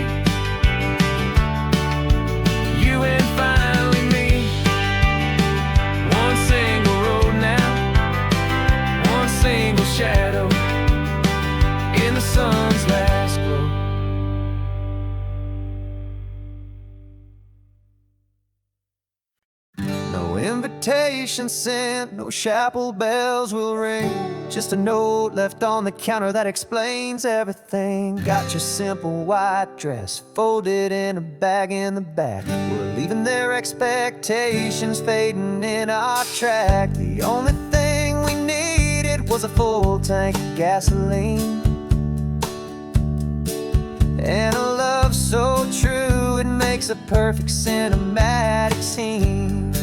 Speaker 1: you and finally me. One single road now, one single shadow in the sun's last glow. No invitation sent, no chapel bells will ring, just a note left on the counter that explains everything. Got your simple white dress folded in a bag in the back. We're leaving their expectations fading in our track. The only thing was a full tank of gasoline, and a love so true it makes a perfect cinematic scene.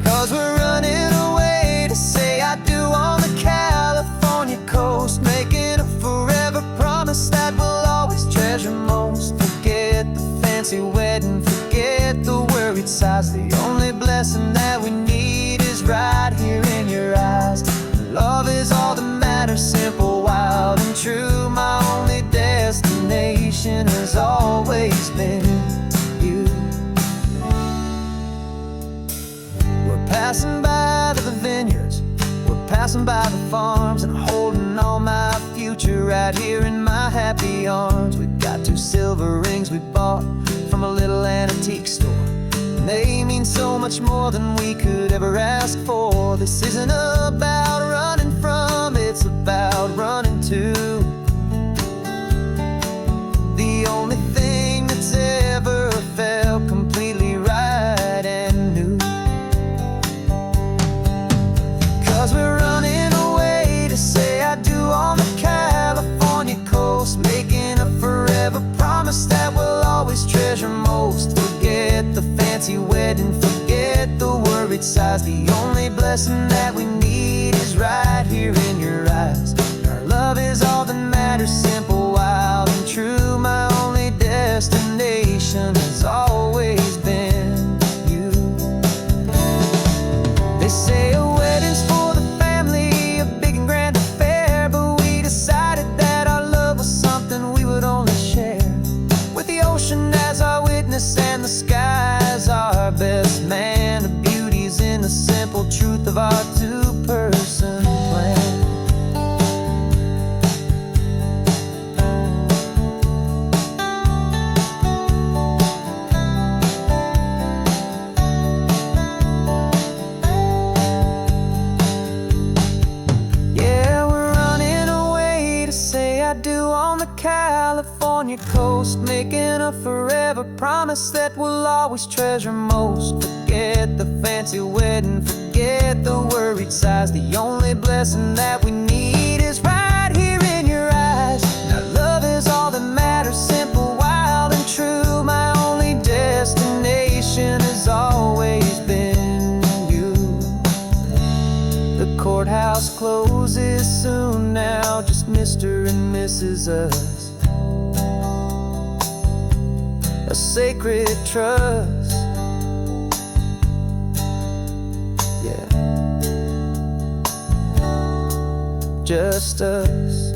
Speaker 1: 'Cause we're running away to say I do on the California coast, making a forever promise that we'll always treasure most. Forget the fancy wedding, forget the worried sighs. The only blessing that we need is right here in your eyes. Love is all that matters, simple, wild, and true. My only destination has always been you. We're passing by the vineyards, we're passing by the farms, and holding all my future right here in my happy arms. We've got 2 silver rings we bought from a little antique store, and they mean so much more than we could ever ask for. This isn't about running from, it's about running to the only thing that's ever felt completely right and new. 'Cause we're running away to say I do on the California coast, making a forever promise that we'll always treasure most. Forget the fancy wedding, forget the worried sighs. The only blessing that we need is right here in your eyes. Our love is all that matters, simple, wild, and true. My only destination has always been you. They say a wedding's for the family, a big and grand affair, but we decided that our love was something we would only share with the ocean as our witness and the sky as our best man. The beauty's in the simple truth of our 2-person plan. Yeah, we're running away to say I do on the California coast, making a forever promise that we'll always treasure most. Forget the fancy wedding, forget the worried sighs. The only blessing that we need is right here in your eyes. Now love is all that matters, simple, wild, and true. My only destination has always been you. The courthouse closes soon now, just Mr. and Mrs. Us, a sacred trust. Yeah, just us.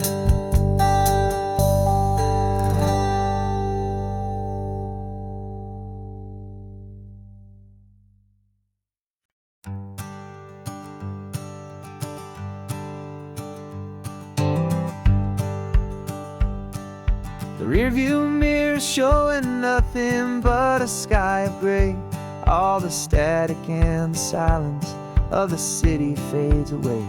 Speaker 1: The rearview mirror showing nothing but a sky of gray. All the static and the silence of the city fades away.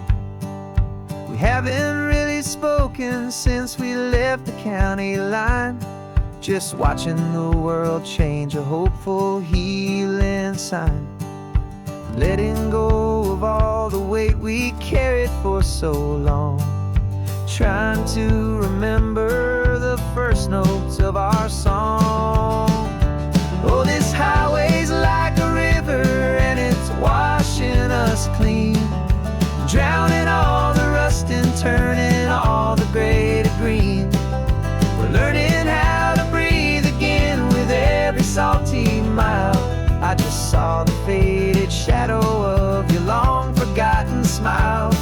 Speaker 1: We haven't really spoken since we left the county line, just watching the world change, a hopeful healing sign. Letting go of all the weight we carried for so long, trying to remember the first notes of our song. Oh, this highway's like a river and it's washing us clean, drowning all the rust and turning all the gray to green. We're learning how to breathe again with every salty mile. I just saw the faded shadow of your long forgotten smile,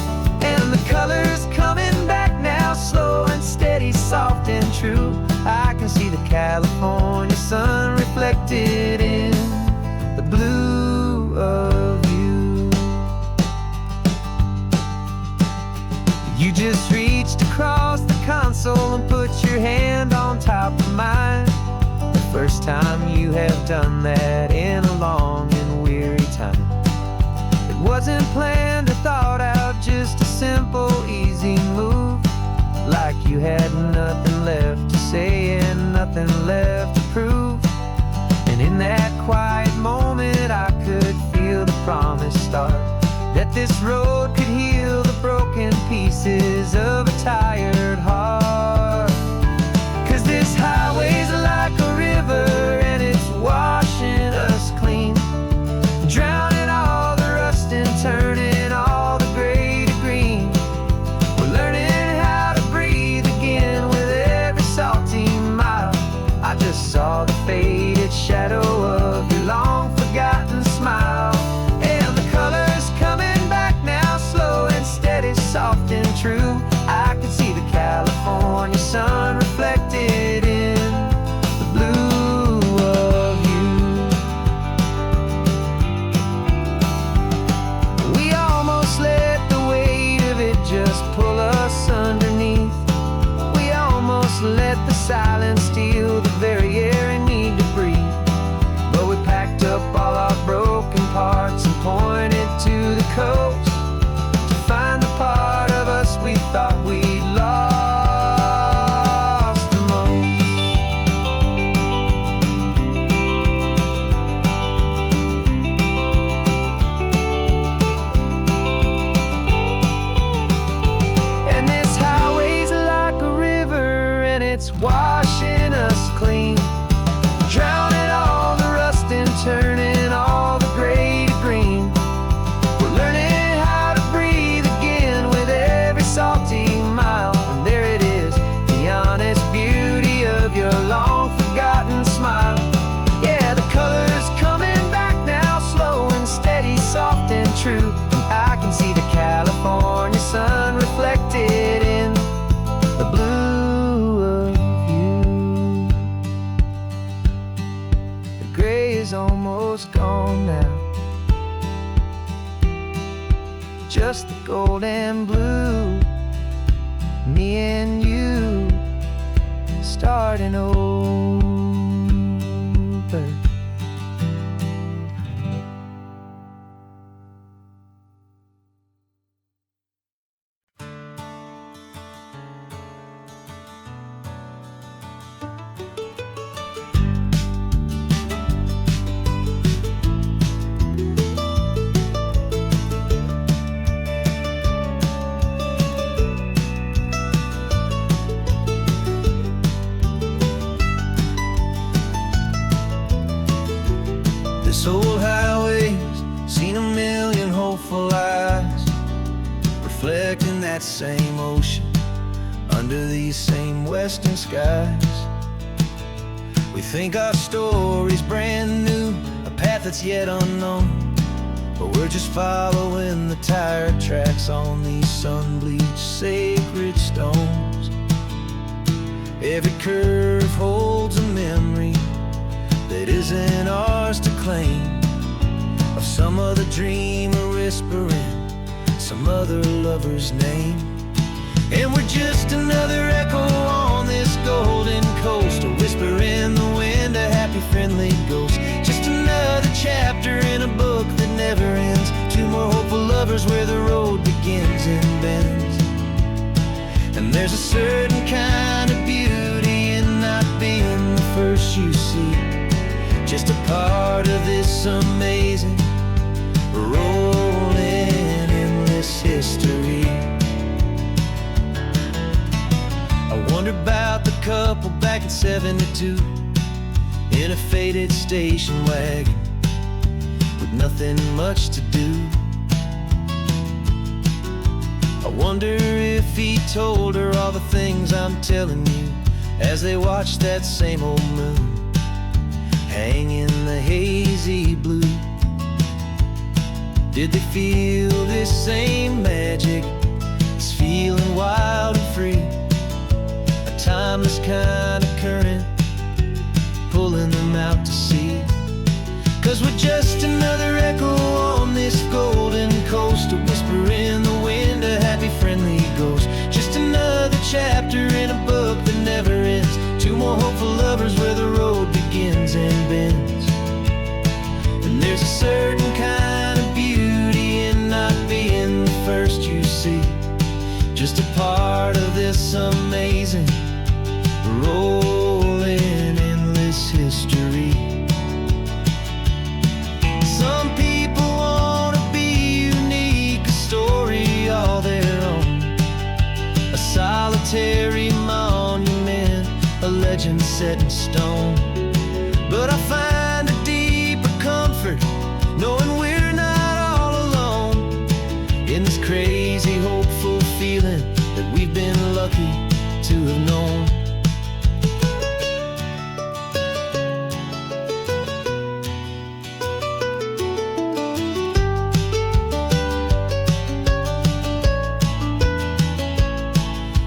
Speaker 1: and the colors coming back now, slow and steady, soft and true. I can see the California sun reflected in the blue of you. You just reached across the console and put your hand on top of mine. The first time you have done that in a long and weary time. It wasn't planned or thought out, just a simple, easy move. Like you had nothing left to say and nothing left to prove. And in that quiet moment I could feel the promise start, that that this road could heal the broken pieces of a tired heart. 'Cause this highway's like a river and it's washing us clean, drowning all the rust and turning all the gray to green. We're learning how to breathe again with every salty mile. I just saw the faded shadow of your long forgotten smile, and the colors coming back now, slow and steady, soft and true. I can see the California sun reflected in the blue of you. We almost let the weight of it just pull us underneath. We almost let the silence steal the very air we need to breathe. But we packed up all our broken parts and pointed to the coast to find the part of us we thought we'd lost the most. And this highway's like a river and it's washing us clean, drowning all the rust and turning all the gray to green. We're learning how to breathe again with every salty mile. And there it is, the honest beauty of your long forgotten smile. Yeah, the colors coming back now, slow and steady, soft and true. And I can see the California sun reflected in the blue of you. The gray is almost gone now, just the gold and blue. Me and you starting over. This old highway's seen a million hopeful eyes, reflecting that same ocean under these same western skies. We think our story's brand new, a path that's yet unknown, but we're just following the tire tracks on these sun-bleached sacred stones. Every curve holds a memory that isn't ours to claim, of some other dreamer whispering some other lover's name. And we're just another echo on this golden coast, a whisper in the wind, a happy friendly ghost. Just another chapter in a book that never ends, two more hopeful lovers where the road begins and bends. And there's a certain kind of beauty in not being the first you see, just a part of this amazing rolling endless history. I wonder about the couple back in '72 in a faded station wagon with nothing much to do. I wonder if he told her all the things I'm telling you as they watched that same old moon hang in the hazy blue. Did they feel this same magic, this feeling wild and free, a timeless kind of current pulling them out to sea? 'Cause we're just another echo on this golden coast, a whisper in the wind, a happy friendly ghost. Just another chapter in a book that never ends, two more hopeful lovers where the road begins and bends. And there's a certain kind of beauty in not being the first you see, just a part of this amazing rolling endless history. Some people wanna be unique, legend set in stone. But I find a deeper comfort knowing we're not all alone in this crazy, hopeful feeling that we've been lucky to have known.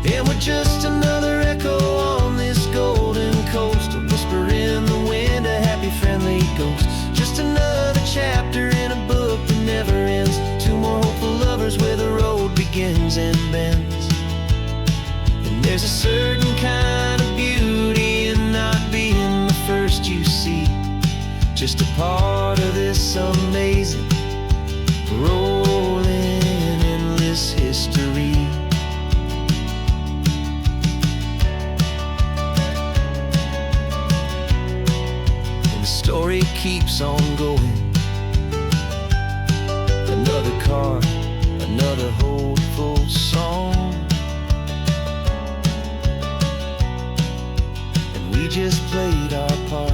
Speaker 1: And we're just another echo on this golden coast, a whisper in the wind, a happy, friendly ghost. Just another chapter in a book that never ends. Two more hopeful lovers where the road begins and bends. And there's a certain kind of beauty in not being the first you see, just a part of this amazing, rolling, endless history. The story keeps on going. Another card, another hopeful song, and we just played our part,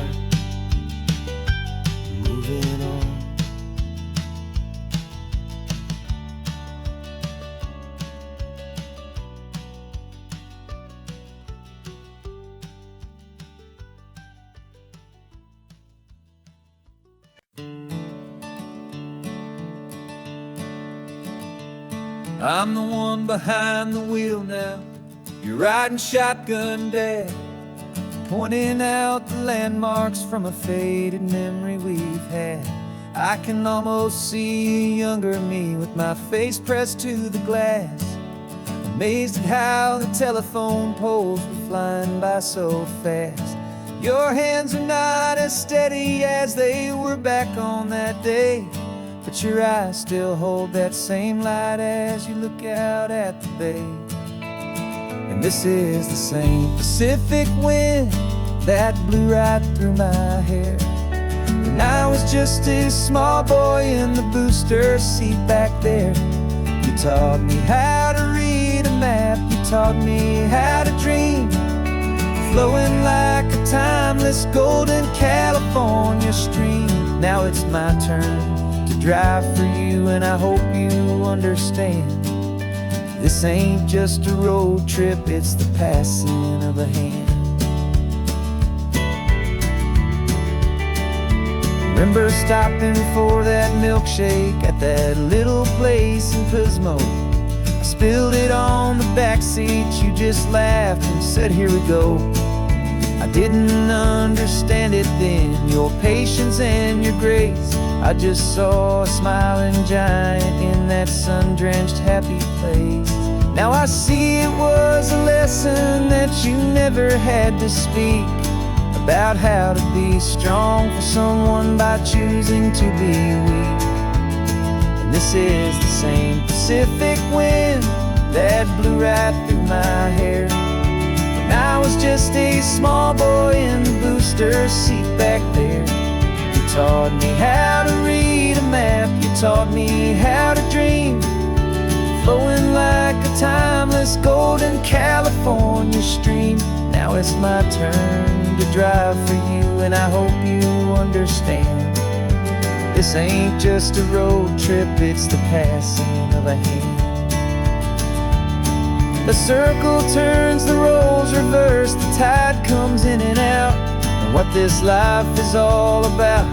Speaker 1: moving on.
Speaker 3: I'm the one behind the wheel now. You're riding shotgun, Dad, pointing out the landmarks from a faded memory we've had. I can almost see a younger me with my face pressed to the glass, amazed at how the telephone poles were flying by so fast. Your hands are not as steady as they were back on that day, but your eyes still hold that same light as you look out at the bay. And this is the same Pacific wind that blew right through my hair when I was just a small boy in the booster seat back there. You taught me how to read a map, you taught me how to dream, flowing like a timeless golden California stream. Now it's my turn to drive for you, and I hope you understand. This ain't just a road trip, it's the passing of a hand. Remember stopping for that milkshake at that little place in Pismo? I spilled it on the back seat, you just laughed and said, here we go. I didn't understand it then, your patience and your grace. I just saw a smiling giant in that sun-drenched happy place. Now I see it was a lesson that you never had to speak, about how to be strong for someone by choosing to be weak. And this is the same Pacific wind that blew right through my hair when I was just a small boy in the booster seat back there. You taught me how to read a map, you taught me how to dream, flowing like a timeless golden California stream. Now it's my turn to drive for you, and I hope you understand. This ain't just a road trip, it's the passing of a hand. The circle turns, the roles reverse, the tide comes in and out. And what this life is all about,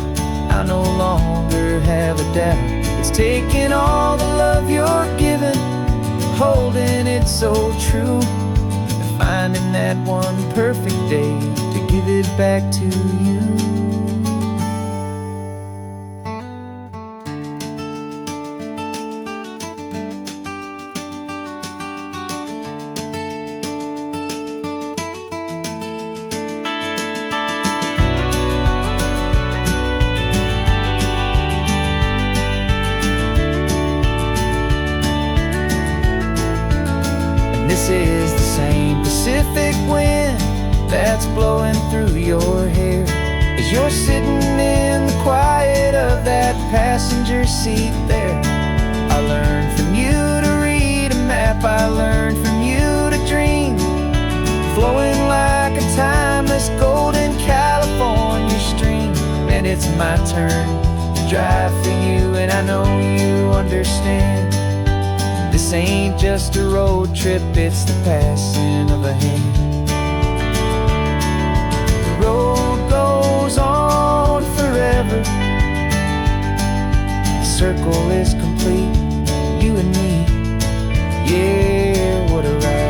Speaker 3: I no longer have a doubt. It's taking all the love you're giving, holding it so true, and finding that one perfect day to give it back to you. This is the same Pacific wind that's blowing through your hair as you're sitting in the quiet of that passenger seat there. I learned from you to read a map, I learned from you to dream, flowing like a timeless it's my turn to drive for you, and I know you understand. This ain't just a road trip, it's the passing of a hand. The road goes on forever. The circle is complete, you and me. Yeah, what a ride.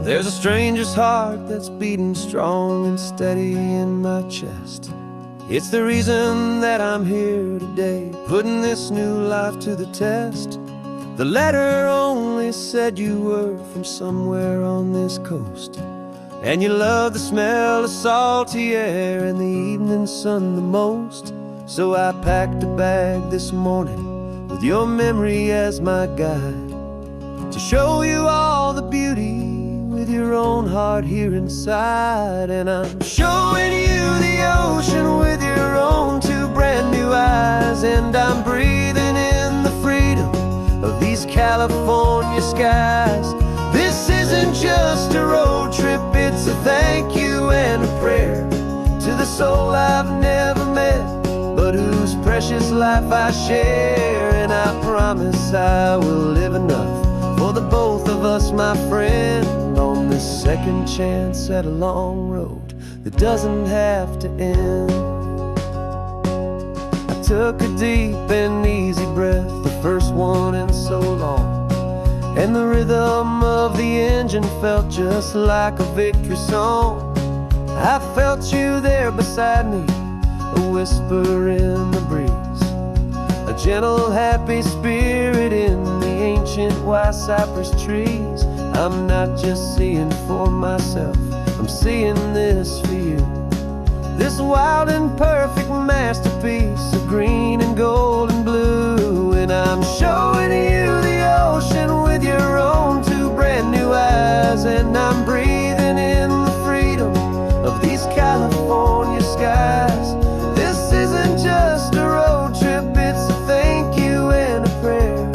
Speaker 1: There's a stranger's heart that's beating strong and steady in my chest. It's the reason that I'm here today, putting this new life to the test. The letter only said you were from somewhere on this coast, and you love the smell of salty air and the evening sun the most. So I packed a bag this morning with your memory as my guide, to show you all the beauty with your own heart here inside. And I'm showing you the ocean with your own two brand new eyes, and I'm breathing in the freedom of these California skies. This isn't just a road trip, it's a thank you and a prayer to the soul I've never met, but whose precious life I share. And I promise I will live enough for the both of us, my friend, on this second chance at a long road that doesn't have to end. I took a deep and easy breath, the first one in so long, and the rhythm of the engine felt just like a victory song. I felt you there beside me, a whisper in the breeze, a gentle happy spirit in the ancient white cypress trees. I'm not just seeing for myself, I'm seeing this for you. This wild and perfect masterpiece of green and gold and blue. And I'm showing you the ocean with your own two brand new eyes, and I'm breathing in the freedom of these California skies. This isn't just a road trip, it's a thank you and a prayer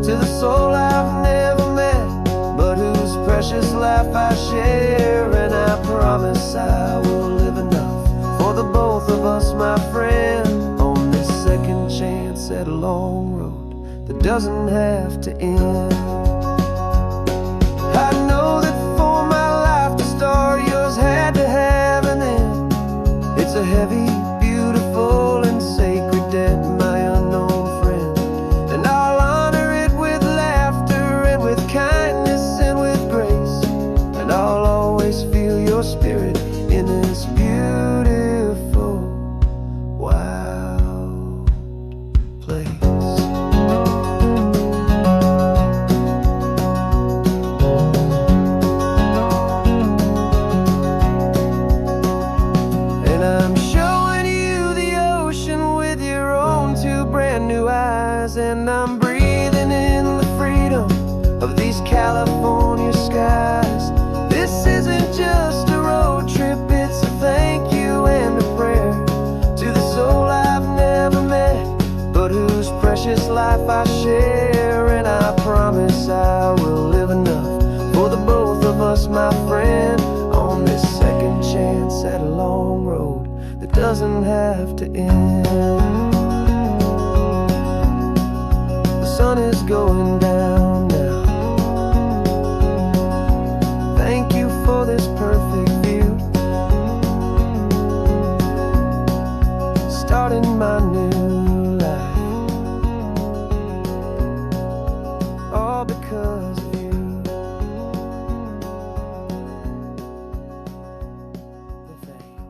Speaker 1: to the soul I've never met, but whose precious life I share. And I promise I will live enough for the both of us, my friend, on this second chance at a long road that doesn't have to end. I know that for my life to start, yours had to have an end. It's a heavy, beautiful, and sacred debt, my unknown friend, and I'll honor it with laughter and with kindness and with grace, and I'll always feel your spirit in this beautiful, wild place. And I'm showing you the ocean with your own two brand new eyes, and I'm breathing in the freedom of these California skies. This isn't just a road trip, it's a thank you and a prayer to the soul I've never met, but whose precious life I share. And I promise I will live enough for the both of us, my friend, on this second chance at a long road that doesn't have to end. The sun is going down now. Thank you for this perfect view, starting my new life, all because of you. Thank you.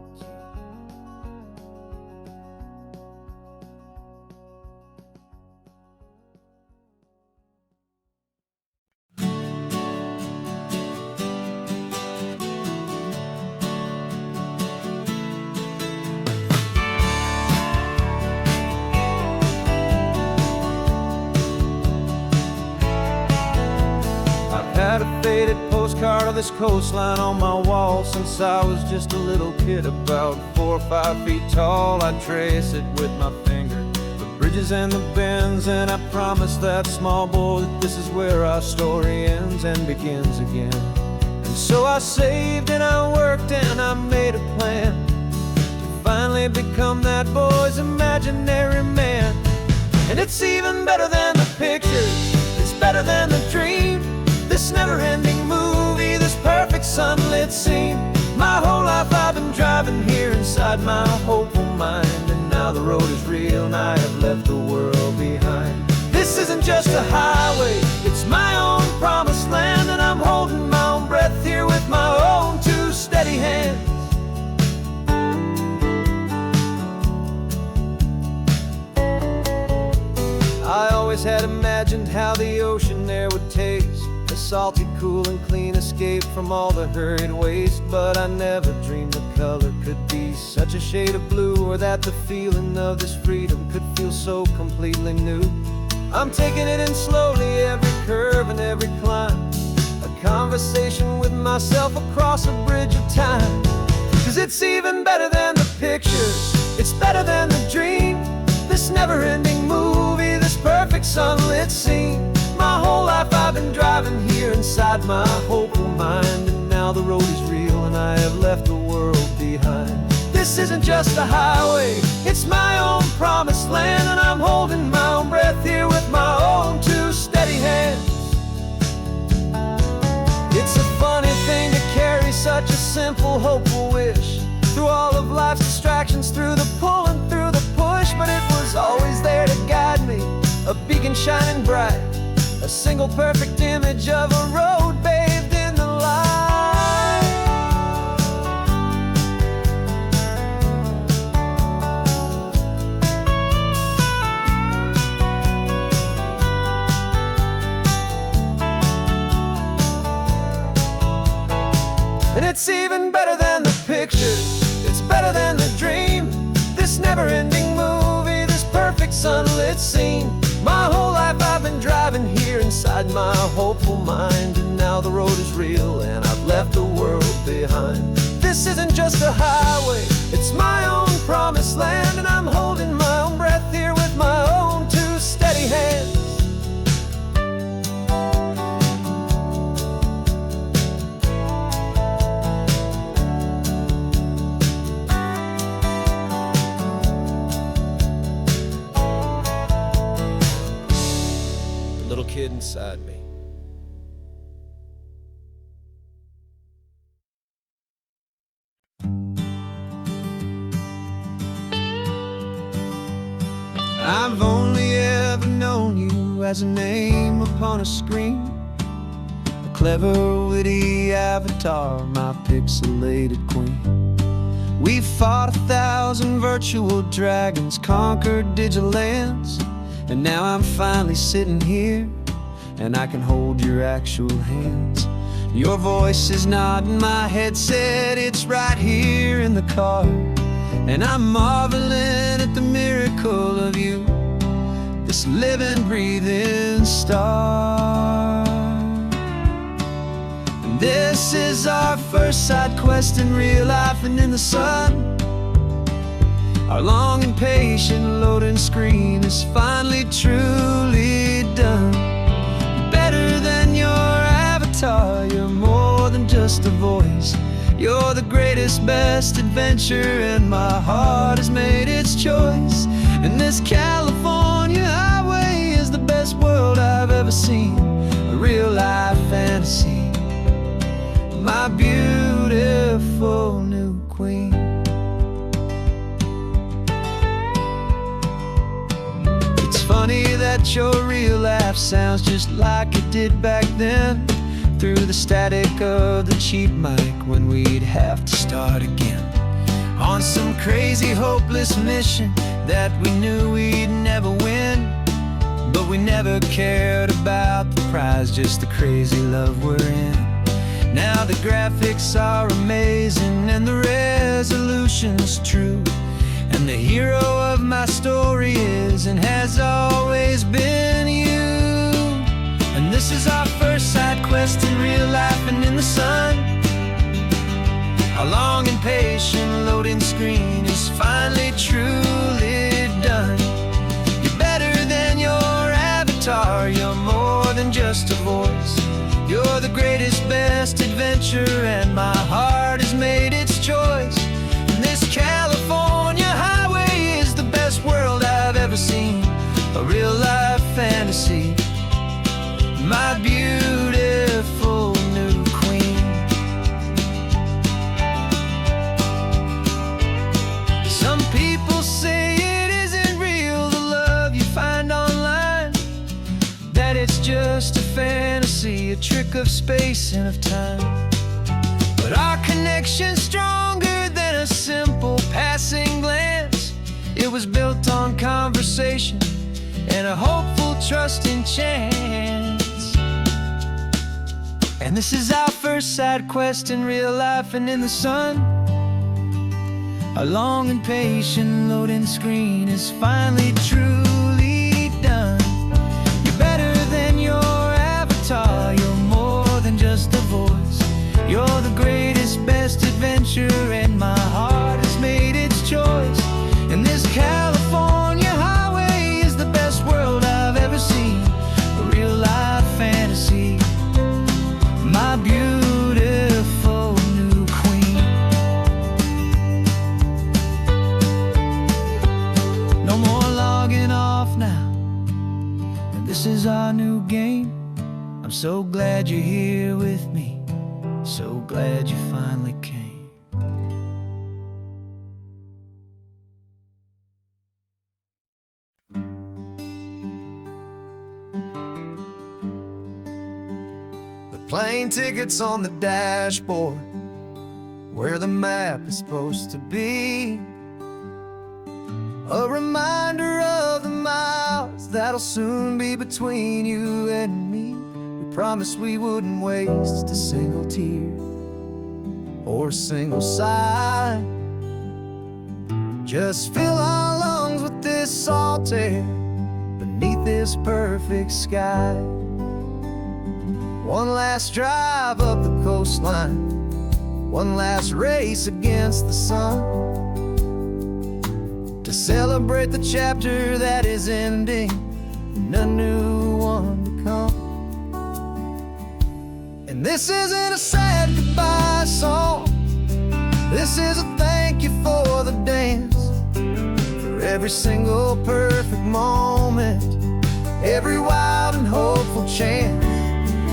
Speaker 3: postcard of this coastline on my wall since I was just a little kid, about 4 or 5 feet tall. I trace it with my finger, the bridges and the bends, and I promise that small boy that this is where our story ends and begins again. And so I saved and I worked and I made a plan to finally become that boy's imaginary man. And it's even better than the pictures, it's better than the dream, this never-ending movie, this perfect sunlit scene. My whole life I've been driving here inside my hopeful mind, and now the road is real and I have left the world behind. This isn't just a highway, it's my own promised land, and I'm holding my own breath here with my own 2 steady hands. I always had imagined how the ocean there would taste, a salty, cool and clean escape from all the hurried waste. But I never dreamed the color could be such a shade of blue, or that the feeling of this freedom could feel so completely new. I'm taking it in slowly, every curve and every climb, a conversation with myself across a bridge of time. 'Cause it's even better than the pictures, it's better than the dream, this never-ending movie, this perfect sunlit scene. My whole life I've been driving here inside my hopeful mind, and now the road is real and I have left the world behind. This isn't just a highway, it's my own promised land, and I'm holding my own breath here with my own 2 steady hands. It's a funny thing to carry such a simple, hopeful wish through all of life's distractions, through the pull and through the push. But it was always there to guide me, a beacon shining bright, a single perfect image of a road bathed in the light. And it's even better than the pictures, it's better than the dream, this never-ending movie, this perfect sunlit scene. My whole life I've been driving here inside my hopeful mind, and now the road is real and I've left the world behind. This isn't just a highway, it's my own promised land, and I'm holding my own breath here with my own 2 steady hands. Little kid inside me. I've only ever known you as a name upon a screen, a clever, witty avatar, my pixelated queen. We fought 1,000 virtual dragons, conquered digital lands, and now I'm finally sitting here, and I can hold your actual hands. Your voice is not in my headset, it's right here in the car, and I'm marveling at the miracle of you, this living, breathing star. And this is our first side quest in real life and in the sun. Our long and patient loading screen is finally truly done. You're better than your avatar, you're more than just a voice. You're the greatest, best adventure, and my heart has made its choice. And this California highway is the best world I've ever seen, a real life fantasy, my beautiful new queen. Funny that your real laugh sounds just like it did back then, through the static of the cheap mic when we'd have to start again, on some crazy hopeless mission that we knew we'd never win. But we never cared about the prize, just the crazy love we're in. Now the graphics are amazing and the resolution's true, and the hero of my story is and has always been you. And this
Speaker 1: this is our first side quest in real life and in the sun. Our long and patient loading screen is finally truly done. You're better than your avatar, you're more than just a voice. You're the greatest, best adventure, and my heart has made its choice. And this California highway is the best world I've ever seen. A real life fantasy, my beautiful new queen. Some people say it isn't real, the love you find online, that it's just a fantasy, a trick of space and of time. But our connection's stronger than a simple passing glance. It was built on conversation and a hopeful, trusting chance. And this is our first side quest in real life and in the sun. Our long and patient loading screen is finally truly done. You're better than your avatar, you're more than just a voice. You're the greatest, best adventure, and my heart has made its choice. And this California highway is the best world I've ever seen. A real life fantasy, my beautiful new queen. No more logging off now, and this is our new game. I'm so glad you're here with me, so glad you finally came. Plane tickets on the dashboard, where the map is supposed to be. A reminder of the miles that'll soon be between you and me. We promised we wouldn't waste a single tear or a single sigh. Just fill our lungs with this salt air beneath this perfect sky. One last drive up the coastline, one last race against the sun, to celebrate the chapter that is ending and a new one to come. And this isn't a sad goodbye song, this is a thank you for the dance, for every single perfect moment, every wild and hopeful chance.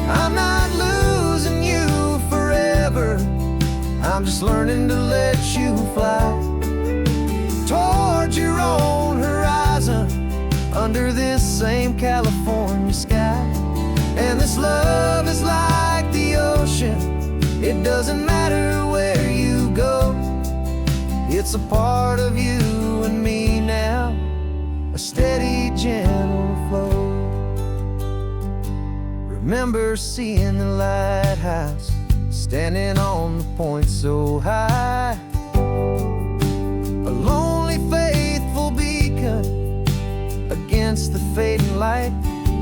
Speaker 1: I'm not losing you forever, I'm just learning to let you fly toward your own horizon, under this same California sky. And this love is like the ocean, it doesn't matter where you go, it's a part of you and me now, a steady, gentle flow. Remember seeing the lighthouse, standing on the point so high, a lonely, faithful beacon against the fading light.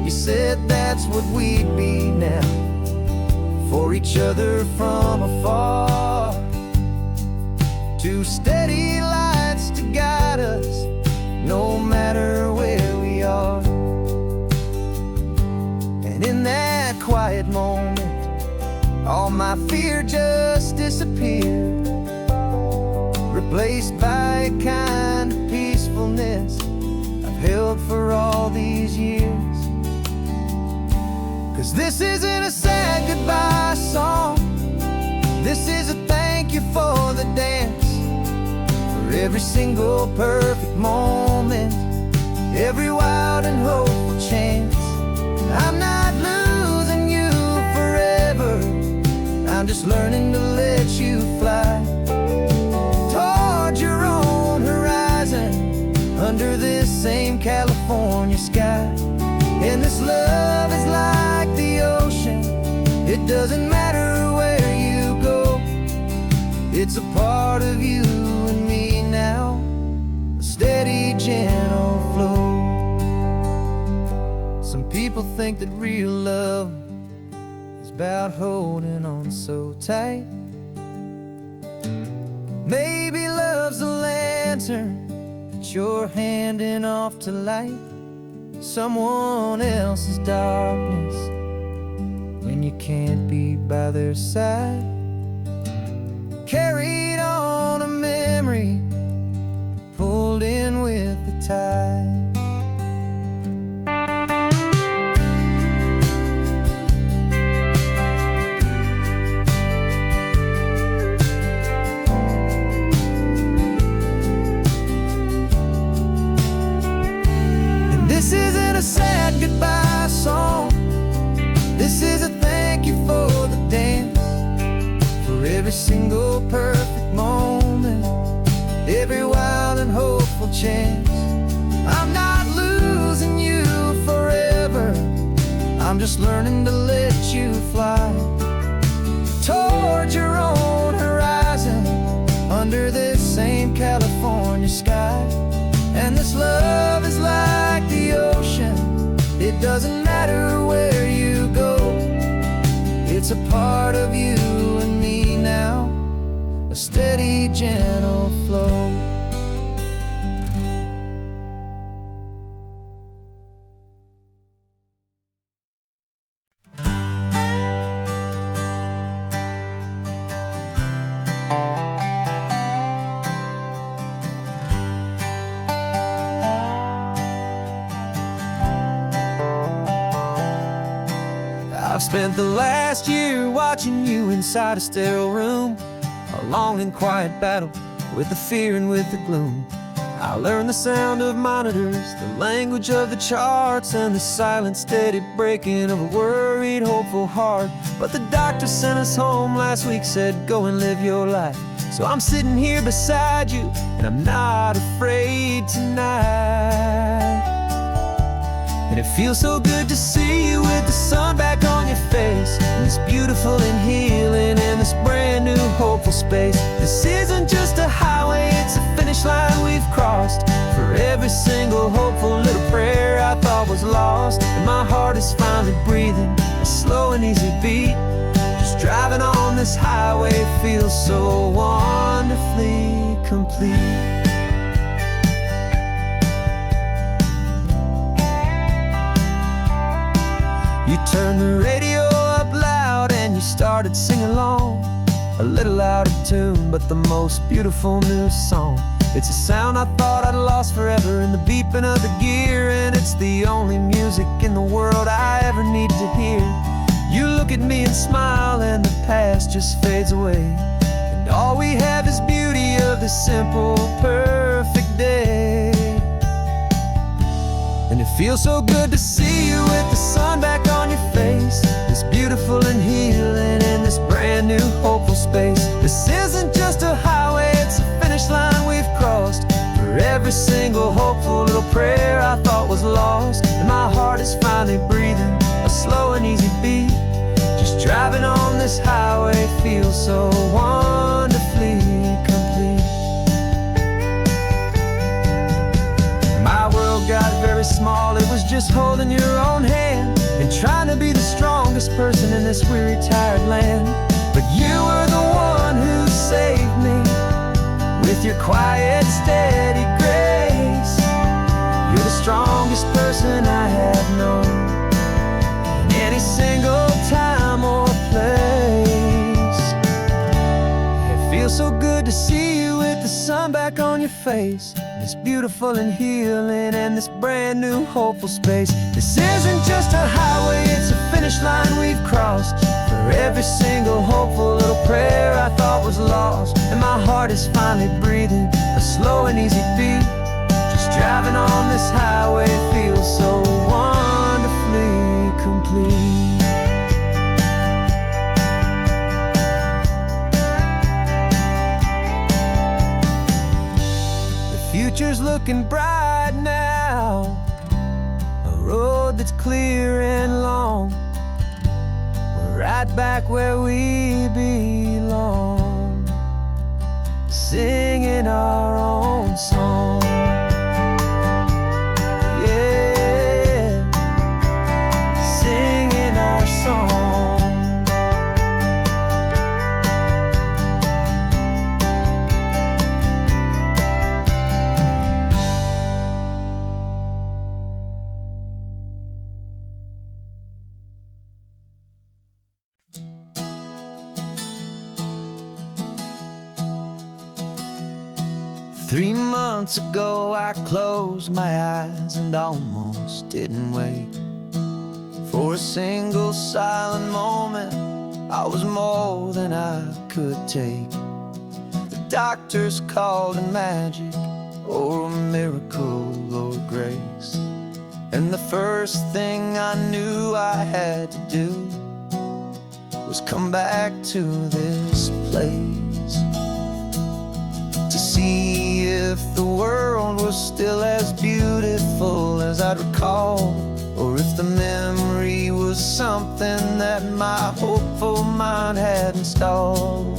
Speaker 1: You said that's what we'd be now, for each other from afar. Two steady lights to guide us, no matter where we are. And in that quiet moment, all my fear just disappeared, replaced by a kind of peacefulness I've held for all these years. 'Cause this isn't a sad goodbye song, this is a thank you for the dance, for every single perfect moment, every wild and hopeful chance. I'm not losing you forever, I'm just learning to let you fly toward your own horizon, under this same California sky. And this love is like the ocean, it doesn't matter where you go, it's a part of you and me now, a steady, gentle flow. Some people
Speaker 3: people think that real love is about holding on so tight. Maybe love's a lantern that you're handing off to light someone else's darkness when you can't be by their side. Carried on a memory, pulled in with the tide. This isn't a sad goodbye song. This is a thank you for the dance, for every single perfect moment, every wild and hopeful chance. I'm not losing you forever, I'm just learning to let you fly toward your own horizon, under this same California sky. And this love is like the ocean, it doesn't matter where you go, it's a part of you and me now, a steady, gentle flow. I've spent the last year watching you inside a sterile room, a long and quiet battle with the fear and with the gloom. I learned the sound of monitors, the language of the charts, and the silent, steady breaking of a worried, hopeful heart. But the doctor sent us home last week, said go and live your life. So I'm sitting here beside you, and I'm not afraid tonight. And it feels so good to see you with the sun back on your face, and this beautiful and healing in this brand new hopeful space. This isn't just a highway, it's a finish line we've crossed. For every single hopeful little prayer I thought was lost, and my heart is finally breathing a slow and easy beat. Just driving on this highway feels so wonderfully complete. You turned the radio up loud and you started singing along, a little out of tune, but the most beautiful new song. It's a sound I thought I'd lost forever in the beeping of the gear, and it's the only music in the world I ever need to hear. You look at me and smile and the past just fades away, and all we have is beauty of this simple, perfect day. And it feels so good to see you with the sun back on your face, this beautiful and healing in this brand new hopeful space. This isn't just a highway, it's a finish line we've crossed. For every single hopeful little prayer I thought was lost, and my heart is finally breathing a slow and easy beat. Just driving on this highway feels so wonderfully complete. My world got very small, it was just holding your own hand and trying to be the strongest person in this weary, tired land. But you were the one who saved me with your quiet, steady grace. You're the strongest person I have known in any single time or place. It feels so good to see you with the sun back on your face, this beautiful and healing and this brand new hopeful space. This isn't just a highway, it's a finish line we've crossed. For every single hopeful little prayer I thought was lost, and my heart is finally breathing a slow and easy beat. Just driving on this highway feels so wonderfully complete. Future's looking bright now, a road that's clear and long. We're right back where we belong, singing our own song. Yeah.
Speaker 1: 3 months ago I closed my eyes and almost didn't wake. For a single silent moment, I was more than I could take. The doctors called it magic, or a miracle, or grace. And the first thing I knew I had to do was come back to this place, to see if the world was still as beautiful as I'd recall, or if the memory was something that my hopeful mind had installed.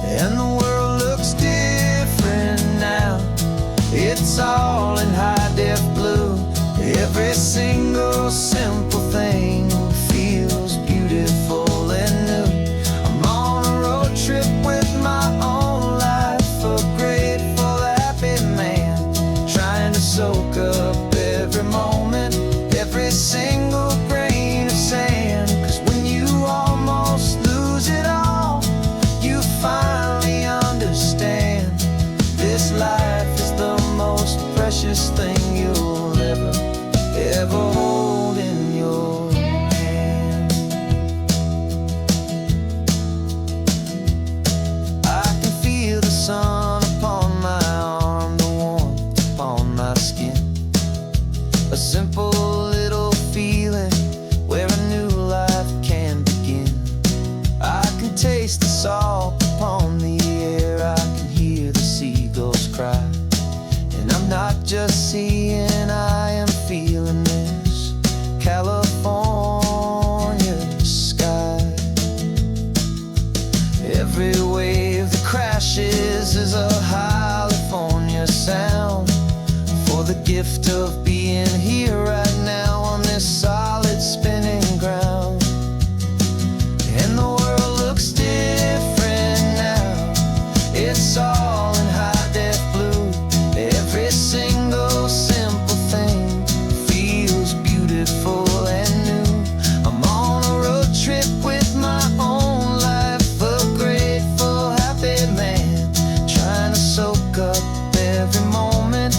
Speaker 1: And the world looks different now, it's all in high-def blue. Every single simple thing feels beautiful and new. I'm on a road trip with my own life, a grateful, happy man, trying to soak up every moment, every single grain of sand. 'Cause when you almost lose it all, you finally understand this life is the most precious thing you'll ever hold in your hand. I can feel the sun upon my arm, the warmth upon my skin, a simple little feeling where a new life can begin. I can taste the salt upon the air, I can hear the seagulls cry, and I'm not just seeing, I am feeling this California sky. Every wave that crashes is a California sound, for the gift of being here right now on this solid spinning ground. And the world looks different now, it's all in high-def blue. Every single simple thing feels beautiful and new. I'm on a road trip with my own life, a grateful, happy man, trying to soak up every moment,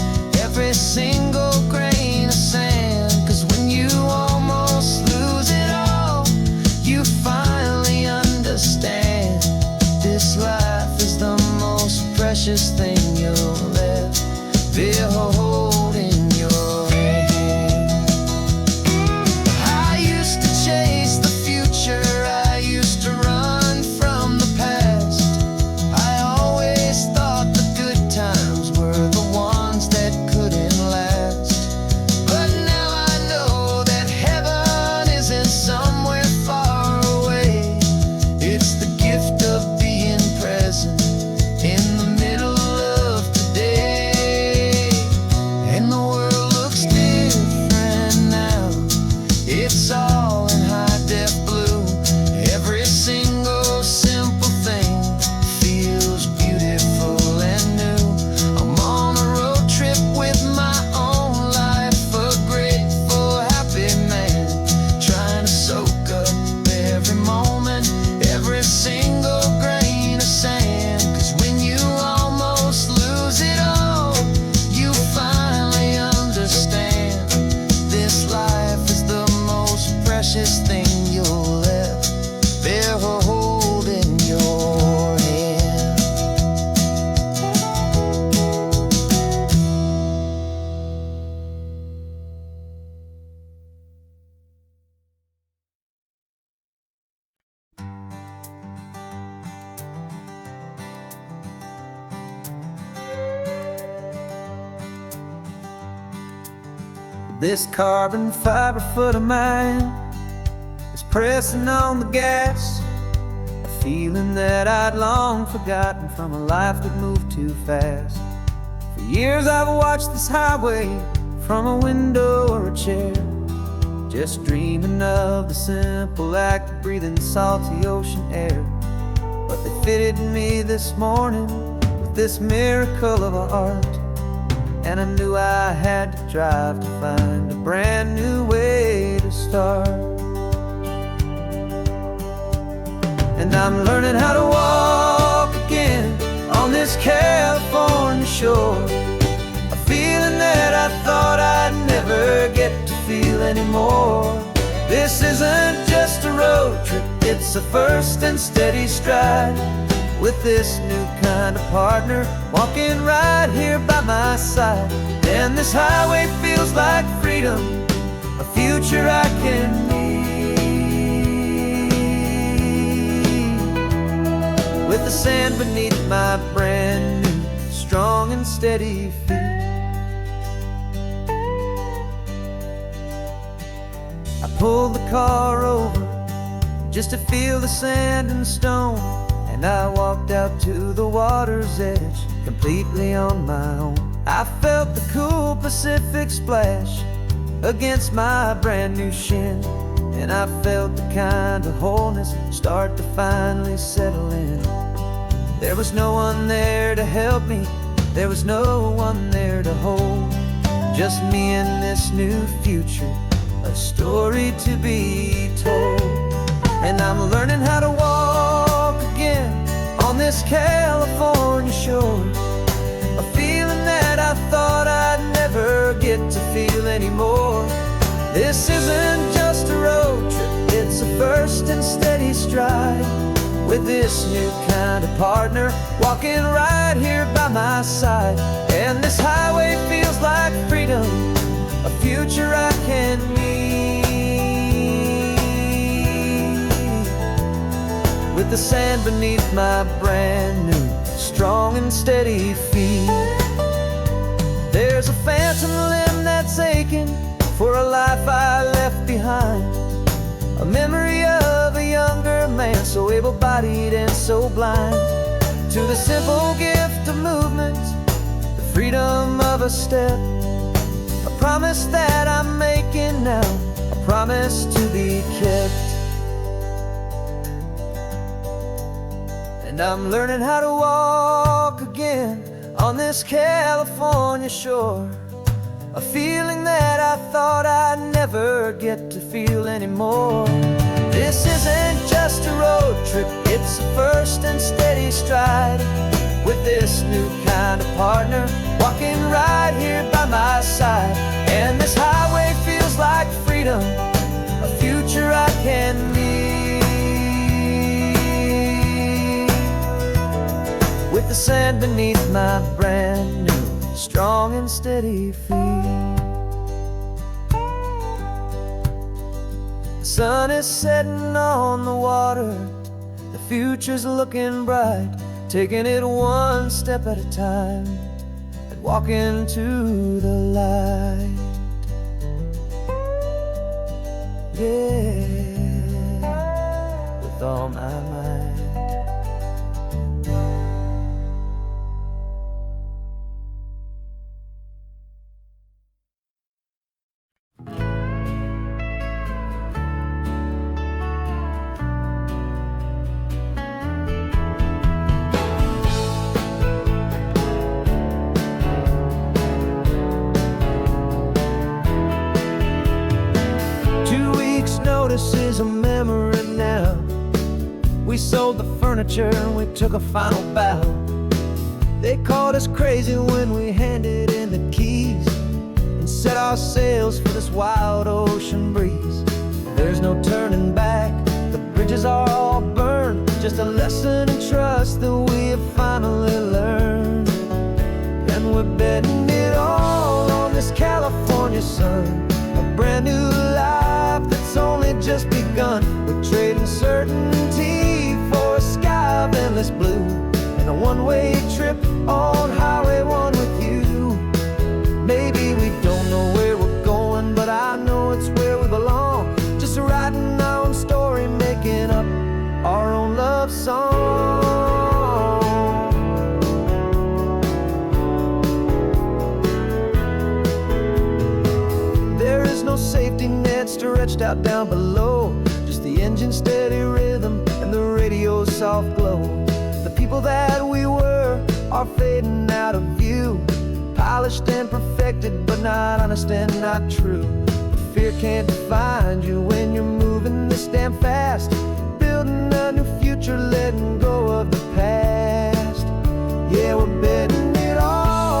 Speaker 1: every single grain of sand. 'Cause when you almost lose it all, you finally understand this life is the most precious thing you'll ever hold in your hand. I used to chase the future, I used to run from the past. I always thought the good times were the ones that couldn't last. But now I know that heaven isn't somewhere far away. It's the gift of being present in the middle of today. And the world looks different now, it's all in high-def blue. Every single simple thing feels beautiful and new. I'm on a road trip with my own life, a grateful, happy man, trying to soak up every moment, every single grain of sand. 'Cause when you almost lose it all, you finally understand this life is the most precious thing you'll ever hold in your hand. This carbon fiber foot of mine is pressing on the gas, a feeling that I'd long forgotten from a life that moved too fast. For years I've watched this highway from a window or a chair, just dreaming of the simple act of breathing salty ocean air. But they fitted me this morning with this miracle of art, and I knew I had to drive to find a brand new way to start. And I'm learning how to walk again on this California shore. A feeling that I thought I'd never get to feel anymore. This isn't just a road trip, it's a first and steady stride. With this new kind of partner walking right here by my side. And this highway feels like freedom, a future I can need. With the sand beneath my brand new, strong and steady feet. I pulled the car over just to feel the sand and stone, and I walked out to the water's edge, completely on my own. I felt the cool Pacific splash against my brand new shin, and I felt the kind of wholeness start to finally settle in. There was no one there to help me, there was no one there to hold, just me and this new future, a story to be told. And I'm learning how to walk again on this California shore. A feeling that I thought I'd never get to feel anymore. This isn't just a road trip, it's a first and steady stride. With this new kind of partner walking right here by my side. And this highway feels like freedom, a future I can need. With the sand beneath my brand new, strong and steady feet. There's a phantom limb that's aching for a life I left behind. A memory of a younger man, so able-bodied and so blind. To the simple gift of movement, the freedom of a step. A promise that I'm making now, a promise to be kept. And I'm learning how to walk again on this California shore. A feeling that I thought I'd never get to feel anymore. This isn't just a road trip, it's a first and steady stride. With this new kind of partner walking right here by my side. And this highway feels like freedom, a future I can need. With the sand beneath my brand new, strong and steady feet. The sun is setting on the water, the future's looking bright. Taking it one step at a time and walking to the light. Yeah, with all my might. Notice is a memory now. We sold the furniture and we took a final bow. They called us crazy when we handed in the keys and set our sails for this wild ocean breeze. There's no turning back, the bridges are all burned. Just a lesson in trust that we have finally learned. And we're betting it all on this California sun, a brand new life that's only just begun. We're trading certainty for a sky of endless blue, and a one-way trip on Highway 1 with you. Maybe we don't know where we're going, but I know it's where we belong. Just writing our own story, making up our own love song. There is no safety net stretched out down below, just the engine's steady rhythm and the radio's soft glow. The people that we were are fading out of view, polished and perfected, but not honest and not true. Fear can't define you when you're moving this damn fast, building a new future, letting go of the past. Yeah, we're betting it all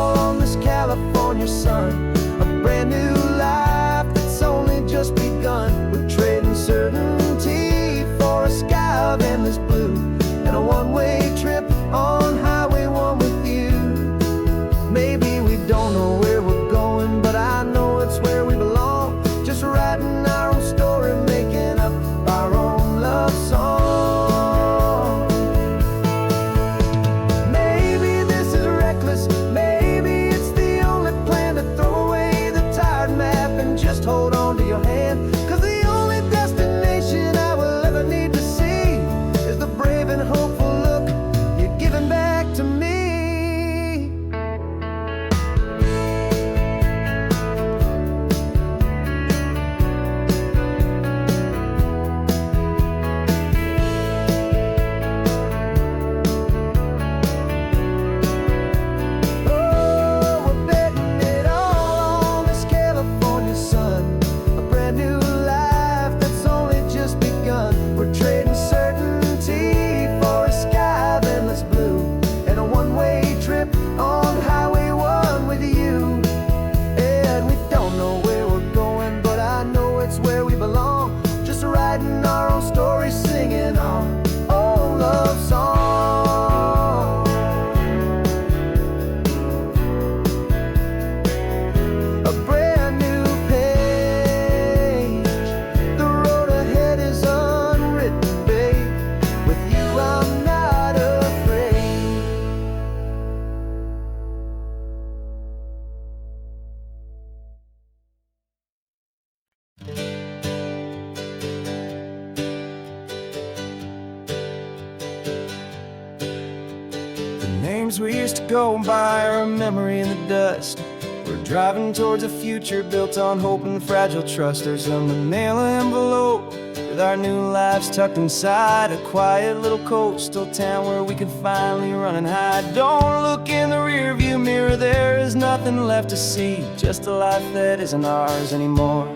Speaker 1: lives we used to go by are a memory in the dust. We're driving towards a future built on hope and fragile trust. There's a manila envelope with our new lives tucked inside, a quiet little coastal town where we can finally run and hide. Don't look in the rearview mirror, there is nothing left to see, just a life that isn't ours anymore,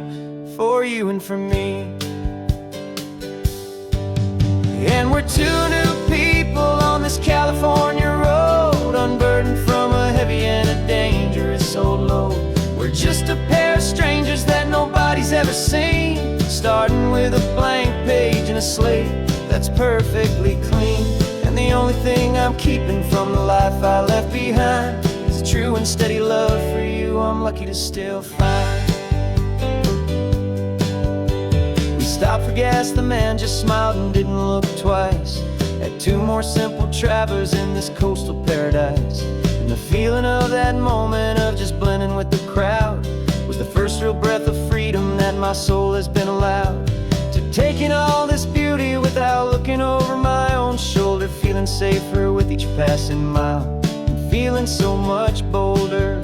Speaker 1: for you and for me. And we're two new people on this California road, unburdened from a heavy and a dangerous old load. We're just a pair of strangers that nobody's ever seen, starting with a blank page and a slate that's perfectly clean. And the only thing I'm keeping from the life I left behind is a true and steady love for you I'm lucky to still find. We stopped for gas, the man just smiled and didn't look twice. Had two more simple travelers in this coastal paradise. And the feeling of that moment of just blending with the crowd was the first real breath of freedom that my soul has been allowed to take in all this beauty without looking over my own shoulder, feeling safer with each passing mile and feeling so much bolder.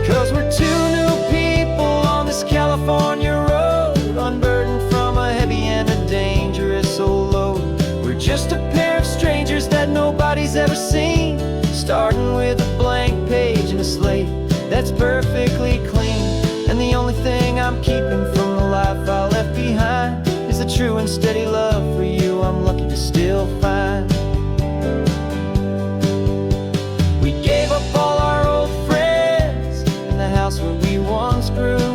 Speaker 1: 'Cause we're two new people on this California road, unburdened from a heavy and a dangerous old load. We're just a pair of strangers that nobody's ever seen, starting with a blank page and a slate that's perfectly clean. And the only thing I'm keeping from the life I left behind is the true and steady love for you I'm lucky to still find. We gave up all our old friends in the house where we once grew.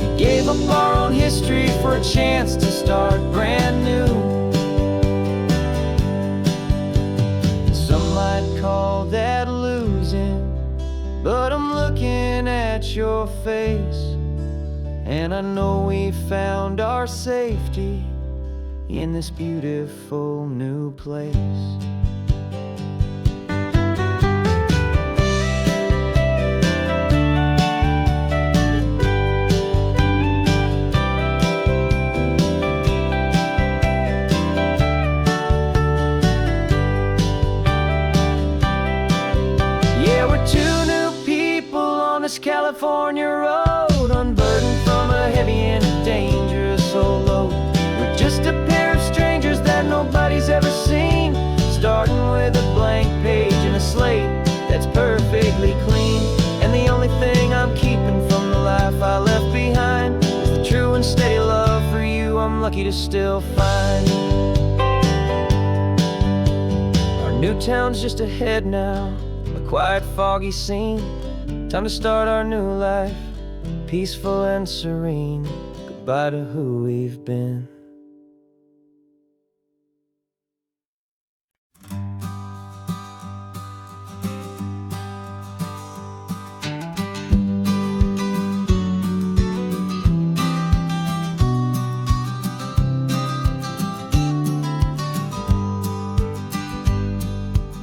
Speaker 1: We gave up our own history for a chance to start brand new. Some might call that losing, but I'm looking at your face, and I know we found our safety in this beautiful new place. This California road, unburdened from a heavy and a dangerous old load. We're just a pair of strangers that nobody's ever seen, starting with a blank page and a slate that's perfectly clean. And the only thing I'm keeping from the life I left behind is the true and steady love for you I'm lucky to still find. Our new town's just ahead now, a quiet, foggy scene. Time to start our new life, peaceful and serene. Goodbye to who we've been.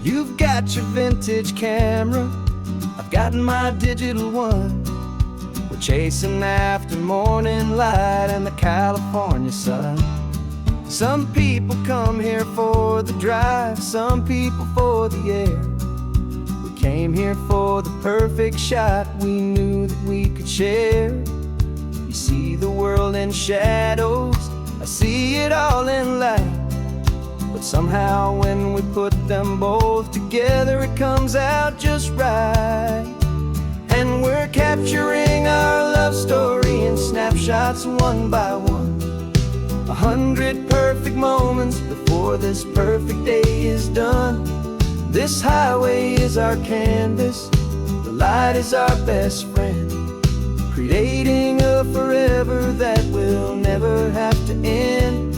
Speaker 1: You've got your vintage camera, I've gotten my digital one. We're chasing after morning light and the California sun. Some people come here for the drive, some people for the air. We came here for the perfect shot we knew that we could share. You see the world in shadows, I see it all in light. But somehow when we put them both together, it comes out just right. And we're capturing our love story in snapshots one by one. 100 perfect moments before this perfect day is done. This highway is our canvas, the light is our best friend, creating a forever that will never have to end.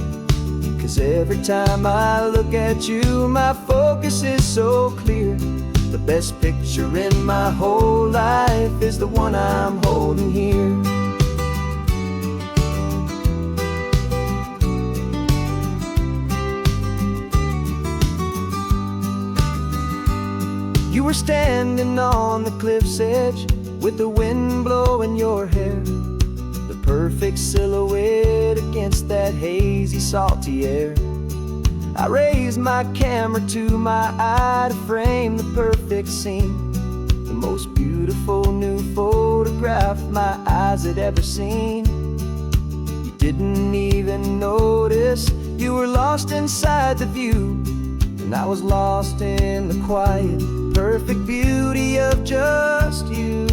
Speaker 1: 'Cause every time I look at you, my focus is so clear. The best picture in my whole life is the one I'm holding here. You were standing on the cliff's edge with the wind blowing your hair, the perfect silhouette against that hazy, salty air. I raised my camera to my eye to frame the perfect scene, the most beautiful new photograph my eyes had ever seen. You didn't even notice you were lost inside the view, and I was lost in the quiet, perfect beauty of just you.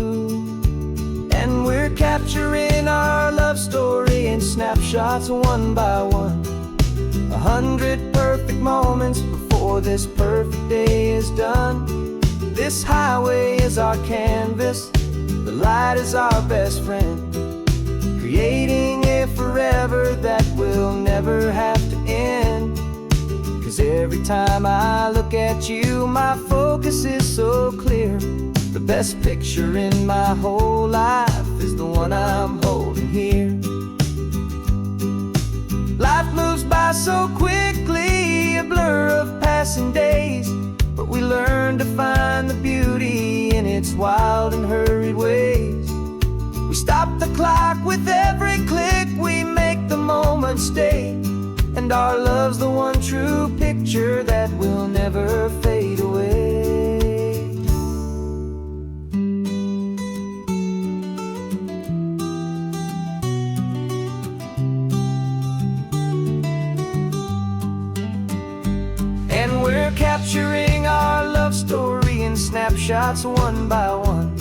Speaker 1: And we're capturing our love story in snapshots one by one, 100 perfect moments before this perfect day is done. This highway is our canvas, the light is our best friend, creating a forever that will never have to end. 'Cause every time I look at you, my focus is so clear. The best picture in my whole life is the one I'm holding here. Life moves by so quickly, a blur of passing days, but we learn to find the beauty in its wild and hurried ways. We stop the clock with every click, we make the moment stay, and our love's the one true picture that will never fade away. And we're capturing our love story in snapshots one by one,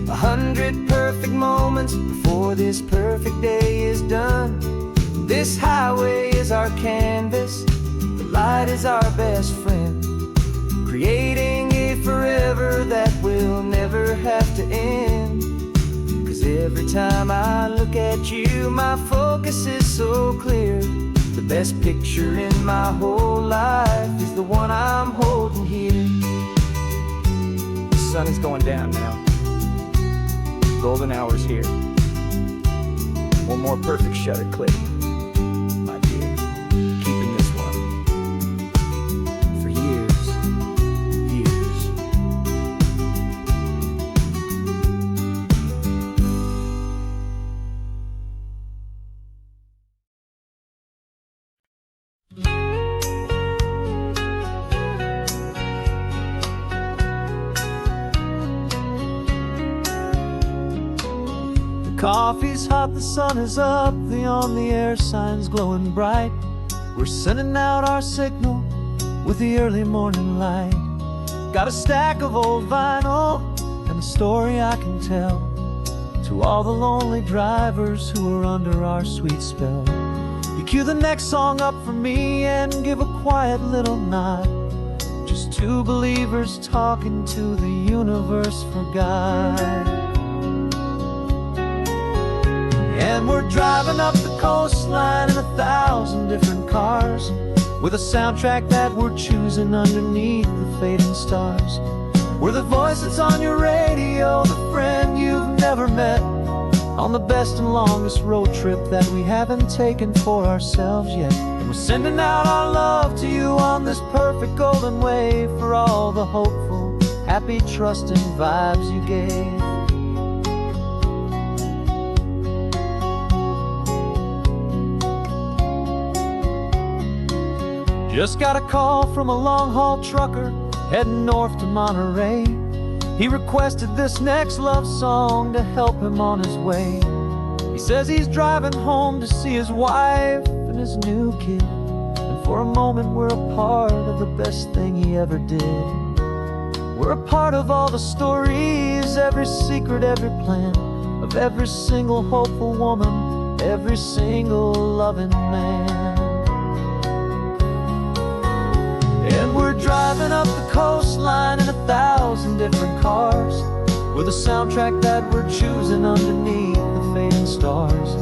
Speaker 1: 100 perfect moments before this perfect day is done. This highway is our canvas, the light is our best friend, creating a forever that will never have to end. 'Cause every time I look at you, my focus is so clear. The best picture in my whole life is the one I'm holding here.
Speaker 4: The sun is going down now. Golden hour's here. One more perfect shutter click, my dear. Keeping this one for years, years.
Speaker 1: Coffee's hot, the sun is up, the on the air sign's glowing bright. We're sending out our signal with the early morning light. Got a stack of old vinyl and a story I can tell to all the lonely drivers who are under our sweet spell. You cue the next song up for me and give a quiet little nod. Just two believers talking to the universe for God. And we're driving up the coastline in 1,000 different cars, with a soundtrack that we're choosing underneath the fading stars. We're the voice that's on your radio, the friend you've never met, on the best and longest road trip that we haven't taken for ourselves yet. And we're sending out our love to you on this perfect golden wave, for all the hopeful, happy, trusting vibes you gave. Just got a call from a long-haul trucker heading north to Monterey. He requested this next love song to help him on his way. He says he's driving home to see his wife and his new kid, and for a moment we're a part of the best thing he ever did. We're a part of all the stories, every secret, every plan, of every single hopeful woman, every single loving man. And we're driving up the coastline in 1,000 different cars, with a soundtrack that we're choosing underneath the fading stars.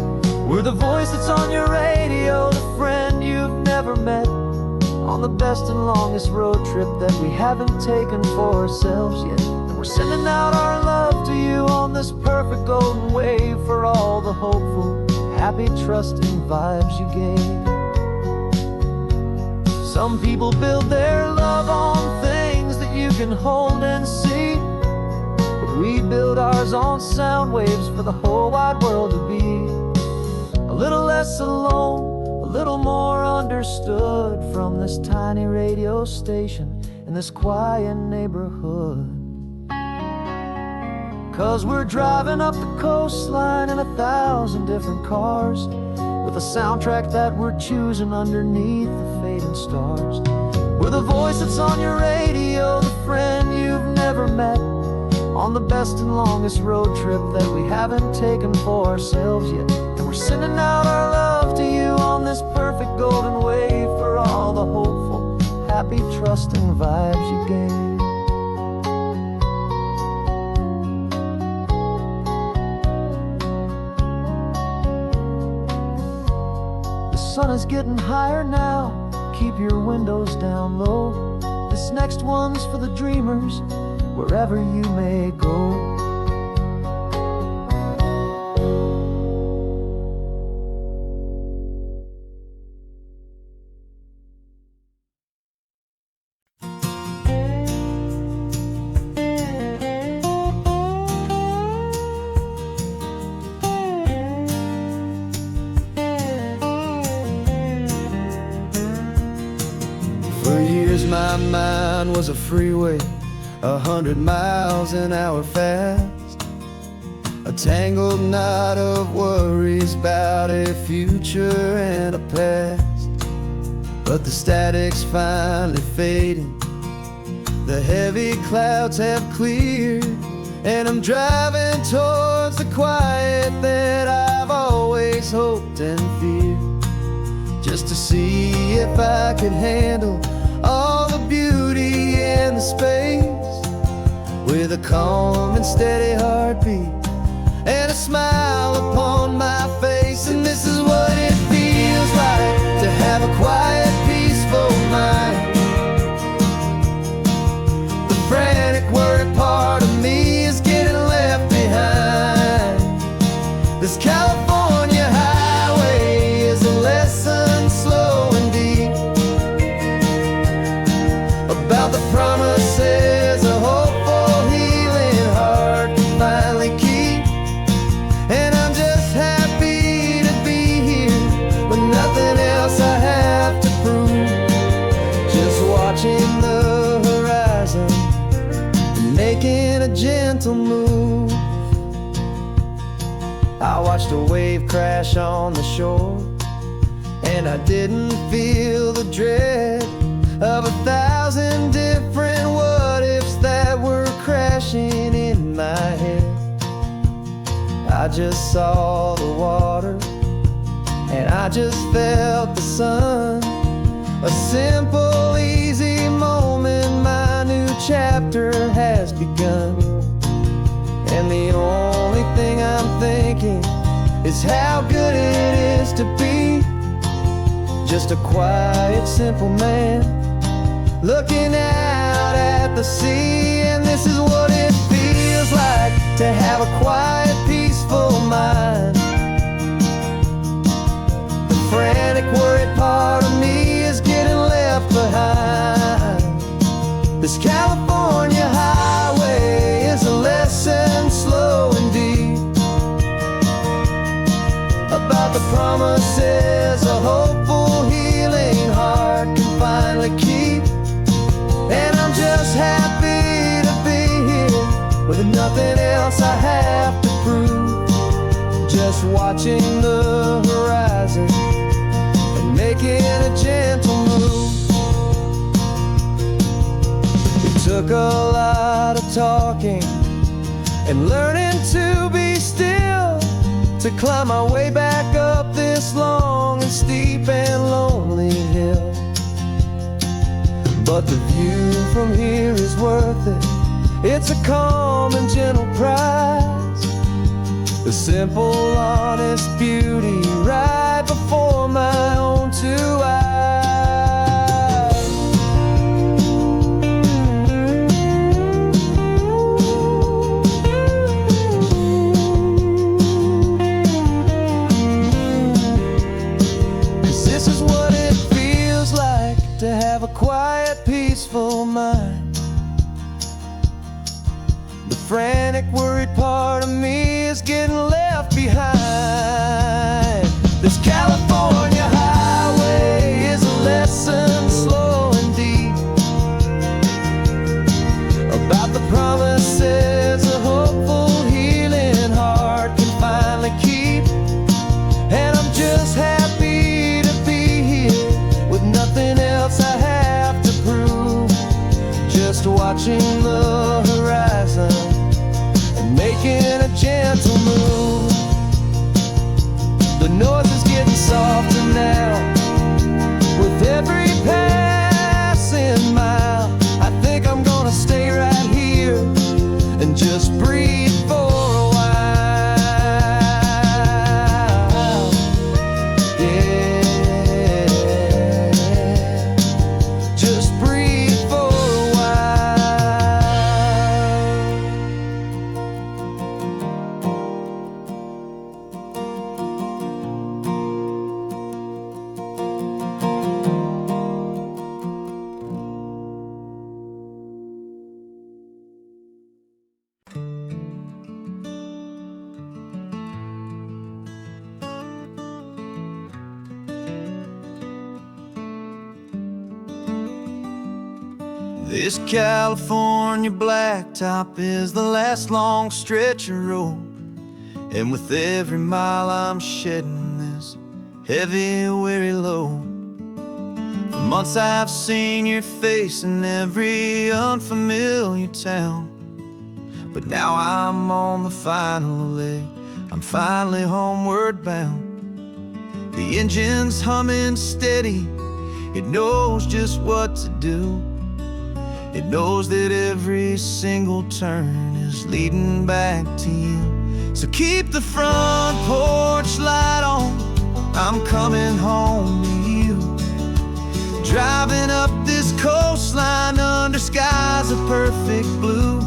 Speaker 1: We're the voice that's on your radio, the friend you've never met, on the best and longest road trip that we haven't taken for ourselves yet. And we're sending out our love to you on this perfect golden wave, for all the hopeful, happy, trusting vibes you gave. Some people build their love on things that you can hold and see, but we build ours on sound waves for the whole wide world to be a little less alone, a little more understood from this tiny radio station in this quiet neighborhood. 'Cause we're driving up the coastline in 1,000 different cars, with a soundtrack that we're choosing underneath the fading stars. We're the voice that's on your radio, the friend you've never met, on the best and longest road trip that we haven't taken for ourselves yet. And we're sending out our love to you on this perfect golden wave, for all the hopeful, happy, trusting vibes you gave. The sun is getting higher now, keep your windows down low. This next one's for the dreamers, wherever you may go.
Speaker 5: For years my mind was a freeway, 100 miles an hour fast, a tangled knot of worries about a future and a past. But the static's finally fading, the heavy clouds have cleared, and I'm driving towards the quiet that I've always hoped and feared, just to see if I could handle all the beauty and the space, with a calm and steady heartbeat and a smile upon my face. And this is what it feels like to have a quiet, peaceful mind. The frantic, worried part of me is getting left behind. This California highway is a lesson slow and deep about the promises a hopeful, healing heart can finally keep. And I'm just happy to be here with nothing else I have to prove, just watching the horizon and making a gentle move. I watched a wave crash on the shore, and I didn't feel the dread of 1,000 different what-ifs that were crashing in my head. I just saw the water, and I just felt the sun. A simple, easy moment, my new chapter has begun. And the only thing I'm thinking is how good it is to be just a quiet, simple man looking out at the sea. And this is what it feels like to have a quiet, peaceful mind. The frantic, worried part of me is getting left behind. This California highway is a lesson slow and deep about the promises a hopeful, healing heart can finally keep. And I'm just happy to be here with nothing else I have to prove, just watching the horizon and making a gentle move. It took a lot of talking and learning to be still to climb my way back up this long and steep and lonely hill. But the view from here is worth it. It's a calm and gentle prize, the simple, honest beauty right before my own two eyes. To have a quiet, peaceful mind. The frantic, worried part of me is getting left behind. This California highway Just breathe for a while. Yeah, just breathe for a
Speaker 1: This California blacktop is the last long stretch of road, and with every mile I'm shedding this heavy, weary load. For months I've seen your face in every unfamiliar town, but now I'm on the final leg, I'm finally homeward bound. The engine's humming steady, it knows just what to do. It knows that every single turn is leading back to you. So keep the front porch light on, I'm coming home to you. Driving up this coastline under skies of perfect blue.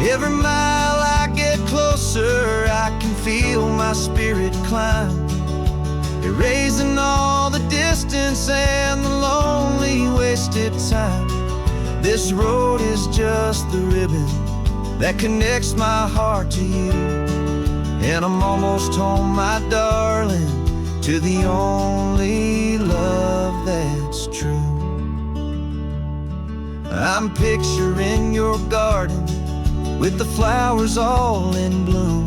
Speaker 1: Every mile I get closer, I can feel my spirit climb, erasing all the distance and the lonely wasted time. This road is just the ribbon that connects my heart to you, and I'm almost home, my darling, to the only love that's true. I'm picturing your garden with the flowers all in bloom.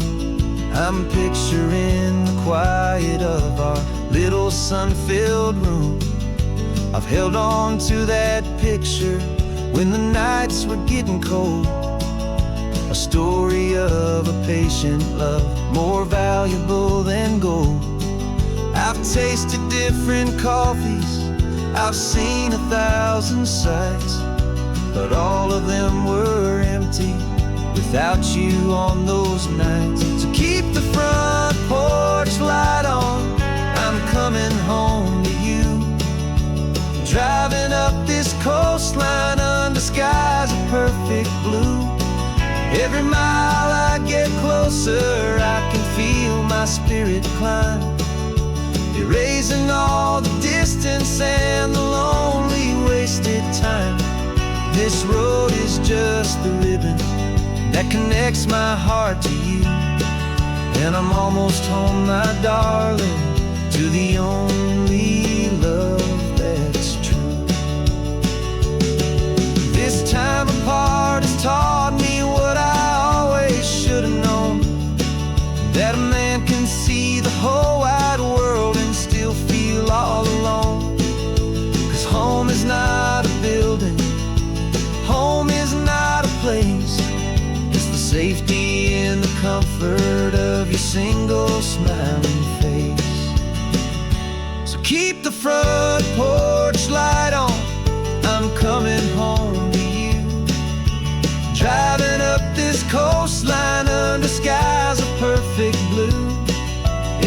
Speaker 1: I'm picturing the quiet of our little sun-filled room. I've held on to that picture when the nights were getting cold, a story of a patient love, more valuable than gold. I've tasted different coffees, I've seen 1,000 sights, but all of them were empty without you on those nights. So keep the front porch light on, I'm coming home to you. Driving up this coastline under skies of perfect blue. Every mile I get closer, I can feel my spirit climb, erasing all the distance and the lonely wasted time. This road is just the ribbon that connects my heart to you, and I'm almost home, my darling, to the only love that's true. This time apart has taught me what I always should have known, that a man can see the whole wide world and still feel all alone. 'Cause home is not a building, home is not a place, it's the safety and the comfort of your single smiling face. So keep the front porch light on, I'm coming home to you. Driving up this coastline under skies of perfect blue.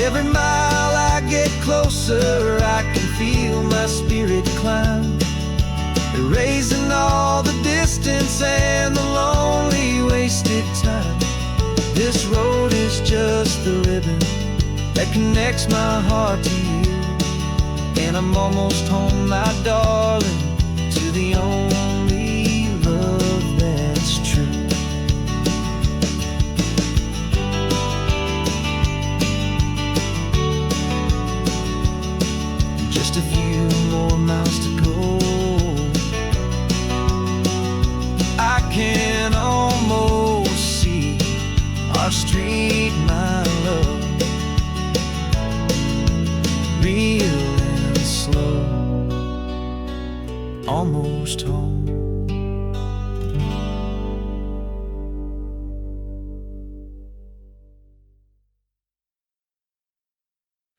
Speaker 1: Every mile I get closer, I can feel my spirit climb, erasing all the distance and the lonely wasted time. This road is just the ribbon that connects my heart to you, and I'm almost home, my darling, to the only love that's true. Just a few more miles to go, I can almost see our street, my love, real and slow, almost home.